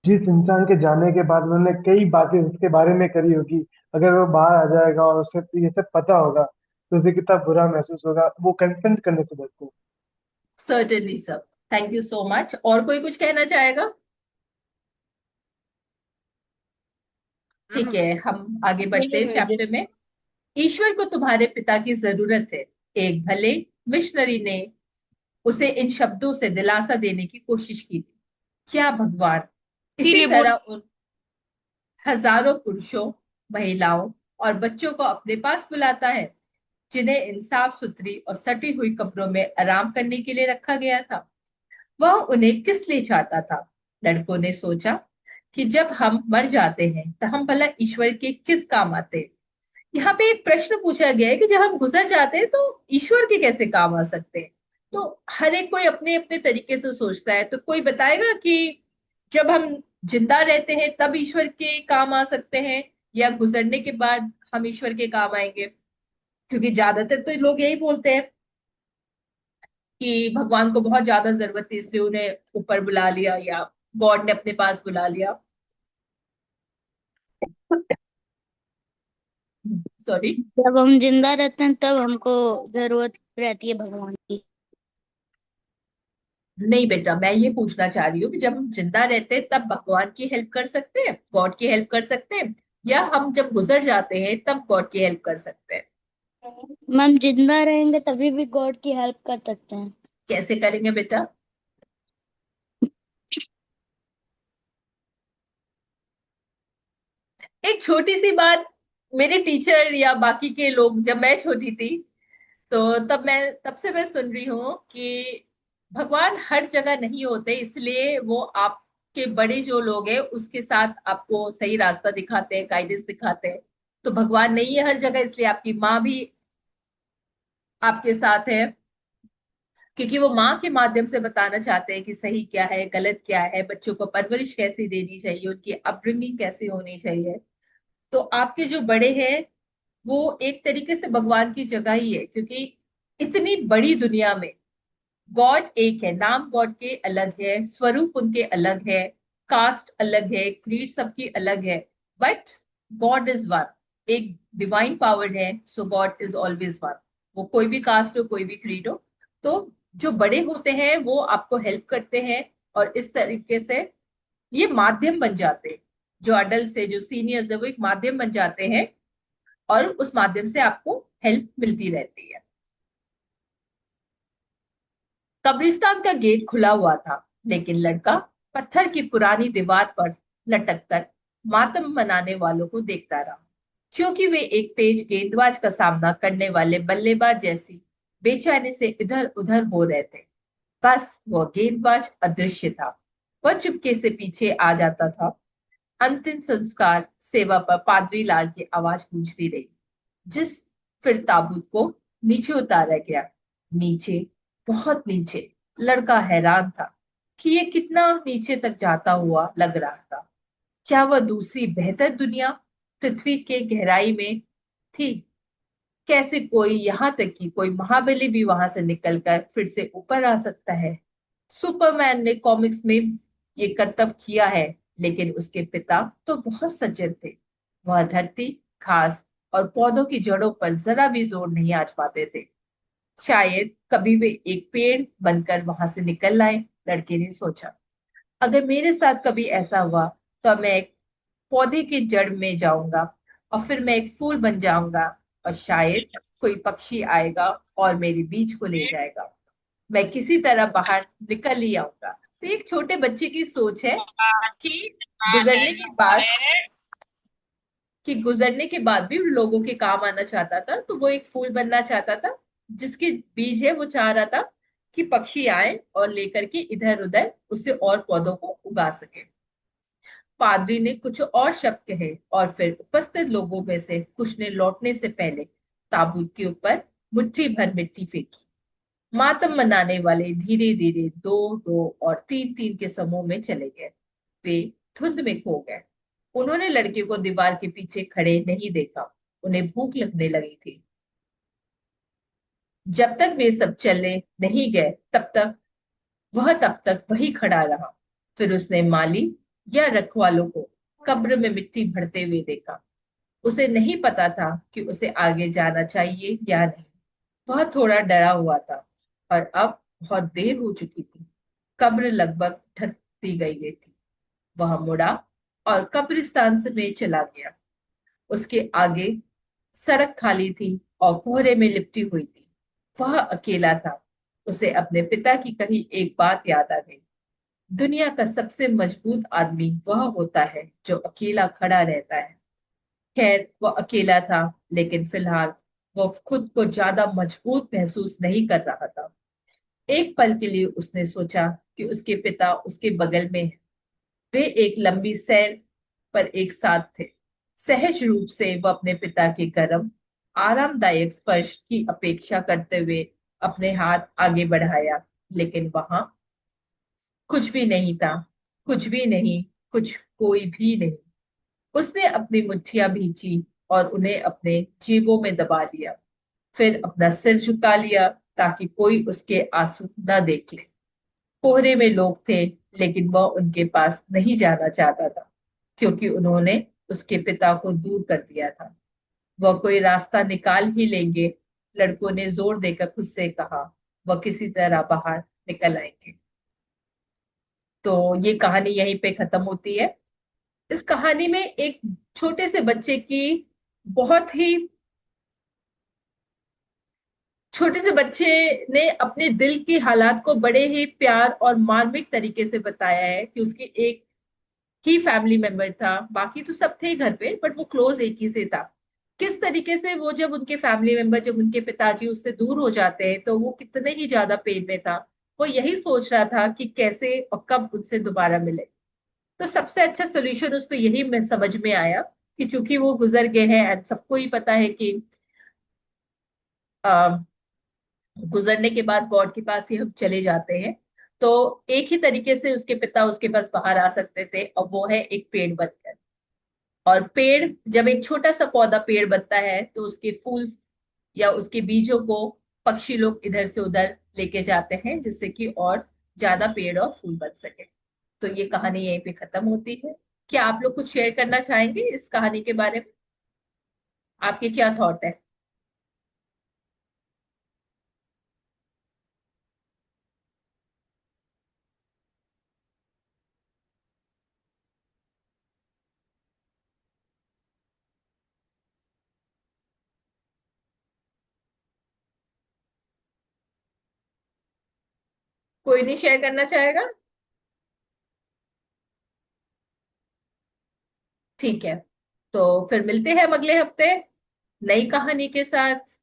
जिस इंसान के जाने के बाद उन्होंने कई बातें उसके बारे में करी होगी, अगर वो बाहर आ जाएगा और उसे ये सब पता होगा तो उसे कितना बुरा महसूस होगा, वो कंफ्रंट करने से डरते हैं। Certainly sir, thank you so much. और कोई कुछ कहना चाहेगा? ठीक है, हम आगे बढ़ते हैं चैप्टर में। ईश्वर को तुम्हारे पिता की जरूरत है। एक भले मिशनरी ने उसे इन शब्दों से दिलासा देने की कोशिश की थी। क्या भगवान इसी तरह उन हजारों पुरुषों, महिलाओं और बच्चों को अपने पास बुलाता है जिन्हें इन साफ सुथरी और सटी हुई कब्रों में आराम करने के लिए रखा गया था? वह उन्हें किस लिए चाहता था? लड़कों ने सोचा कि जब हम मर जाते हैं तो हम भला ईश्वर के किस काम आते हैं। यहाँ पे एक प्रश्न पूछा गया है कि जब हम गुजर जाते हैं तो ईश्वर के कैसे काम आ सकते हैं। तो हर एक कोई अपने अपने तरीके से सोचता है। तो कोई बताएगा कि जब हम जिंदा रहते हैं तब ईश्वर के काम आ सकते हैं, या गुजरने के बाद हम ईश्वर के काम आएंगे? क्योंकि ज्यादातर तो लोग यही बोलते हैं कि भगवान को बहुत ज्यादा जरूरत थी इसलिए उन्हें ऊपर बुला लिया, या गॉड ने अपने पास बुला लिया। सॉरी। जब हम जिंदा रहते हैं तब हमको जरूरत रहती है भगवान की। नहीं बेटा, मैं ये पूछना चाह रही हूँ कि जब हम जिंदा रहते हैं तब भगवान की हेल्प कर सकते हैं, गॉड की हेल्प कर सकते हैं, या हम जब गुजर जाते हैं तब गॉड की हेल्प कर सकते हैं? मैम जिंदा रहेंगे तभी भी गॉड की हेल्प कर सकते हैं। कैसे करेंगे बेटा? एक छोटी सी बात, मेरे टीचर या बाकी के लोग, जब मैं छोटी थी तो तब से मैं सुन रही हूँ कि भगवान हर जगह नहीं होते, इसलिए वो आपके बड़े जो लोग हैं उसके साथ आपको सही रास्ता दिखाते हैं, गाइडेंस दिखाते हैं। तो भगवान नहीं है हर जगह, इसलिए आपकी माँ भी आपके साथ है, क्योंकि वो माँ के माध्यम से बताना चाहते हैं कि सही क्या है, गलत क्या है, बच्चों को परवरिश कैसी देनी चाहिए, उनकी अपब्रिंगिंग कैसी होनी चाहिए। तो आपके जो बड़े हैं वो एक तरीके से भगवान की जगह ही है, क्योंकि इतनी बड़ी दुनिया में गॉड एक है, नाम गॉड के अलग है, स्वरूप उनके अलग है, कास्ट अलग है, क्रीड सबकी अलग है, बट गॉड इज वन। एक डिवाइन पावर है, सो गॉड इज ऑलवेज वन। वो कोई भी कास्ट हो, कोई भी क्रीड हो। तो जो बड़े होते हैं वो आपको हेल्प करते हैं, और इस तरीके से ये माध्यम बन जाते हैं। जो अडल्ट है, जो सीनियर्स है, वो एक माध्यम बन जाते हैं, और उस माध्यम से आपको हेल्प मिलती रहती है। कब्रिस्तान का गेट खुला हुआ था, लेकिन लड़का पत्थर की पुरानी दीवार पर लटक कर मातम मनाने वालों को देखता रहा, क्योंकि वे एक तेज गेंदबाज का सामना करने वाले बल्लेबाज जैसी बेचैनी से इधर उधर हो रहे थे। बस वह गेंदबाज अदृश्य था। वह चुपके से पीछे आ जाता था। अंतिम संस्कार सेवा पर पादरी लाल की आवाज गूंजती रही, जिस फिर ताबूत को नीचे उतारा गया। नीचे, बहुत नीचे। लड़का हैरान था कि ये कितना नीचे तक जाता हुआ लग रहा था। क्या वह दूसरी बेहतर दुनिया पृथ्वी के गहराई में थी? कैसे कोई, यहाँ तक कि कोई महाबली भी वहां से निकलकर फिर से ऊपर आ सकता है? सुपरमैन ने कॉमिक्स में ये करतब किया है, लेकिन उसके पिता तो बहुत सज्जन थे। वह धरती, घास और पौधों की जड़ों पर जरा भी जोर नहीं आजमाते थे। शायद कभी वे एक पेड़ बनकर वहां से निकल आए, लड़के ने सोचा। अगर मेरे साथ कभी ऐसा हुआ तो मैं एक पौधे की जड़ में जाऊंगा, और फिर मैं एक फूल बन जाऊंगा, और शायद कोई पक्षी आएगा और मेरे बीज को ले जाएगा। मैं किसी तरह बाहर निकल ही आऊंगा। तो एक छोटे बच्चे की सोच है कि गुजरने के बाद गुजरने के बाद भी लोगों के काम आना चाहता था। तो वो एक फूल बनना चाहता था, जिसके बीज है वो चाह रहा था कि पक्षी आए और लेकर के इधर उधर उससे और पौधों को उगा सके। पादरी ने कुछ और शब्द कहे, और फिर उपस्थित लोगों में से कुछ ने लौटने से पहले ताबूत के ऊपर मुट्ठी भर मिट्टी फेंकी। मातम मनाने वाले धीरे धीरे दो दो और तीन तीन के समूह में चले गए। वे धुंध में खो गए। उन्होंने लड़के को दीवार के पीछे खड़े नहीं देखा। उन्हें भूख लगने लगी थी। जब तक वे सब चले नहीं गए तब तक वही खड़ा रहा। फिर उसने माली या रखवालों को कब्र में मिट्टी भरते हुए देखा। उसे नहीं पता था कि उसे आगे जाना चाहिए या नहीं। वह थोड़ा डरा हुआ था और अब बहुत देर हो चुकी थी। कब्र लगभग ढकती गई थी। वह मुड़ा और कब्रिस्तान से में चला गया। उसके आगे सड़क खाली थी और कोहरे में लिपटी हुई थी। वह अकेला था। उसे अपने पिता की कही एक बात याद आ गई। दुनिया का सबसे मजबूत आदमी वह होता है जो अकेला खड़ा रहता है। खैर, वह अकेला था, लेकिन फिलहाल वह खुद को ज्यादा मजबूत महसूस नहीं कर रहा था। एक पल के लिए उसने सोचा कि उसके पिता उसके बगल में हैं। वे एक लंबी सैर पर एक साथ थे। सहज रूप से वह अपने पिता के गर्म, आरामदायक स्पर्श की अपेक्षा करते हुए अपने हाथ आगे बढ़ाया, लेकिन वहां कुछ भी नहीं था। कुछ भी नहीं, कुछ कोई भी नहीं। उसने अपनी मुट्ठियां भींची और उन्हें अपने जेबों में दबा लिया। फिर अपना सिर झुका लिया ताकि कोई उसके आंसू न देख ले। कोहरे में लोग थे, लेकिन वह उनके पास नहीं जाना चाहता था, क्योंकि उन्होंने उसके पिता को दूर कर दिया था। वह कोई रास्ता निकाल ही लेंगे, लड़कों ने जोर देकर खुद से कहा। वह किसी तरह बाहर निकल आएंगे। तो ये कहानी यहीं पे खत्म होती है। इस कहानी में एक छोटे से बच्चे की बहुत ही छोटे से बच्चे ने अपने दिल की हालात को बड़े ही प्यार और मार्मिक तरीके से बताया है कि उसकी एक ही फैमिली मेंबर था। बाकी तो सब थे घर पे, बट वो क्लोज एक ही से था। किस तरीके से वो, जब उनके फैमिली मेंबर, जब उनके पिताजी उससे दूर हो जाते हैं, तो वो कितने ही ज्यादा पेन में था। वो यही सोच रहा था कि कैसे और कब उनसे दोबारा मिले। तो सबसे अच्छा सोल्यूशन उसको यही में समझ में आया कि चूंकि वो गुजर गए हैं, एंड सबको ही पता है कि गुजरने के बाद गॉड के पास ही हम चले जाते हैं। तो एक ही तरीके से उसके पिता उसके पास बाहर आ सकते थे, और वो है एक पेड़ बनकर। और पेड़, जब एक छोटा सा पौधा पेड़ बनता है, तो उसके फूल या उसके बीजों को पक्षी लोग इधर से उधर लेके जाते हैं, जिससे कि और ज्यादा पेड़ और फूल बन सके। तो ये कहानी यहीं पे खत्म होती है। क्या आप लोग कुछ शेयर करना चाहेंगे इस कहानी के बारे में? आपके क्या थॉट है? कोई नहीं शेयर करना चाहेगा? ठीक है, तो फिर मिलते हैं हम अगले हफ्ते नई कहानी के साथ।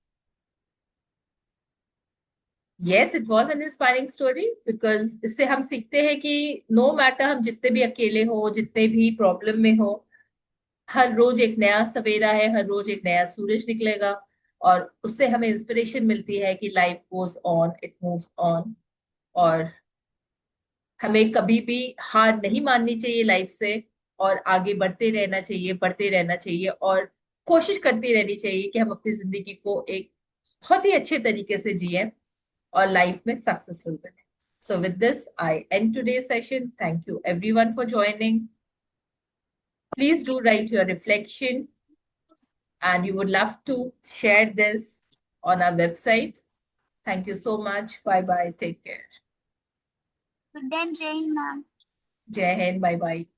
Yes, it was an inspiring story, because इससे हम सीखते हैं कि नो मैटर हम जितने भी अकेले हो, जितने भी प्रॉब्लम में हो, हर रोज एक नया सवेरा है, हर रोज एक नया सूरज निकलेगा। और उससे हमें इंस्पिरेशन मिलती है कि life goes on, it moves on. और हमें कभी भी हार नहीं माननी चाहिए लाइफ से, और आगे बढ़ते रहना चाहिए, बढ़ते रहना चाहिए, और कोशिश करती रहनी चाहिए कि हम अपनी जिंदगी को एक बहुत ही अच्छे तरीके से जिए और लाइफ में सक्सेसफुल बने। So with this, I end today's session. Thank you everyone for joining. Please do write your reflection, and we would love to share this on our website. Thank you so much. Bye bye. Take care. Good day, Jane, ma'am. Jai Hind. Bye bye.